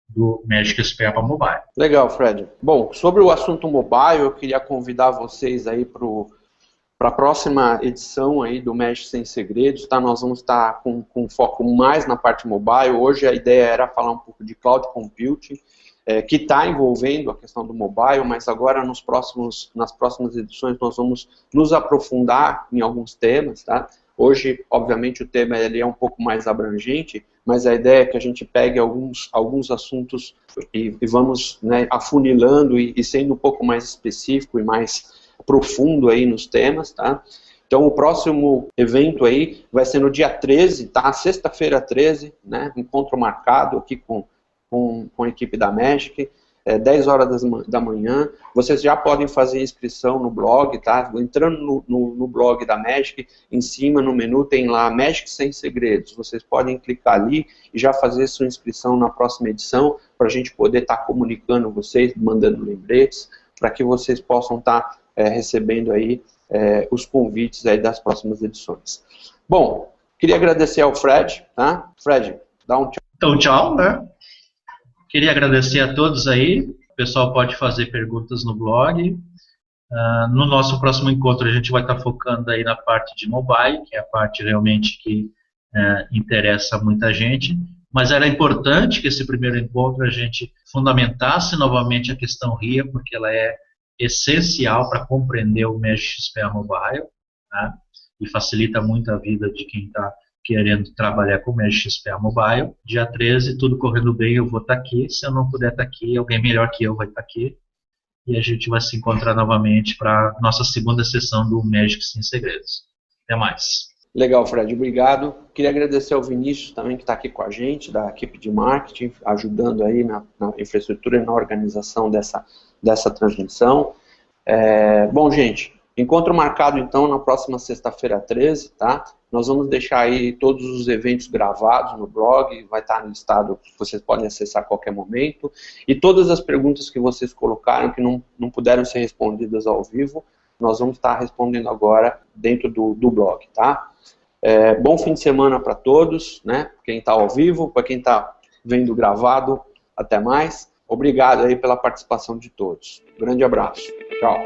do Magic SPA para mobile. Legal, Fred. Bom, sobre o assunto mobile, eu queria convidar vocês aí para a próxima edição aí do Magic Sem Segredos, tá? Nós vamos estar com foco mais na parte mobile. Hoje a ideia era falar um pouco de cloud computing, que está envolvendo a questão do mobile, mas agora nas próximas edições nós vamos nos aprofundar em alguns temas, tá? Hoje, obviamente, o tema ele é um pouco mais abrangente, mas a ideia é que a gente pegue alguns assuntos e vamos, né, afunilando e sendo um pouco mais específico e mais profundo aí nos temas, tá? Então o próximo evento aí vai ser no dia 13, tá? Sexta-feira 13, né? Encontro marcado aqui com a equipe da Magic, 10 horas da manhã. Vocês já podem fazer inscrição no blog, tá? Entrando no blog da Magic, em cima no menu tem lá Magic Sem Segredos. Vocês podem clicar ali e já fazer sua inscrição na próxima edição, para a gente poder estar comunicando vocês, mandando lembretes, para que vocês possam estar recebendo aí os convites aí das próximas edições. Bom, queria agradecer ao Fred, tá? Fred, dá um tchau. Então, tchau, né? Queria agradecer a todos aí. O pessoal pode fazer perguntas no blog. No nosso próximo encontro a gente vai estar focando aí na parte de mobile, que é a parte realmente que interessa muita gente. Mas era importante que esse primeiro encontro a gente fundamentasse novamente a questão RIA, porque ela é essencial para compreender o Magic SPA Mobile, tá? E facilita muito a vida de quem está querendo trabalhar com o Magic SPA Mobile. Dia 13, tudo correndo bem, eu vou estar aqui. Se eu não puder estar aqui, alguém melhor que eu vai estar aqui. E a gente vai se encontrar novamente para a nossa segunda sessão do Magic Sem Segredos. Até mais. Legal, Fred, obrigado. Queria agradecer ao Vinícius também, que está aqui com a gente, da equipe de marketing, ajudando aí na infraestrutura e na organização dessa transmissão. Bom, gente, encontro marcado então na próxima sexta-feira 13, tá? Nós vamos deixar aí todos os eventos gravados no blog, vai estar listado, vocês podem acessar a qualquer momento. E todas as perguntas que vocês colocaram, que não puderam ser respondidas ao vivo, nós vamos estar respondendo agora dentro do blog, tá? Bom fim de semana para todos, né? Quem está ao vivo, para quem está vendo gravado, até mais. Obrigado aí pela participação de todos. Grande abraço. Tchau.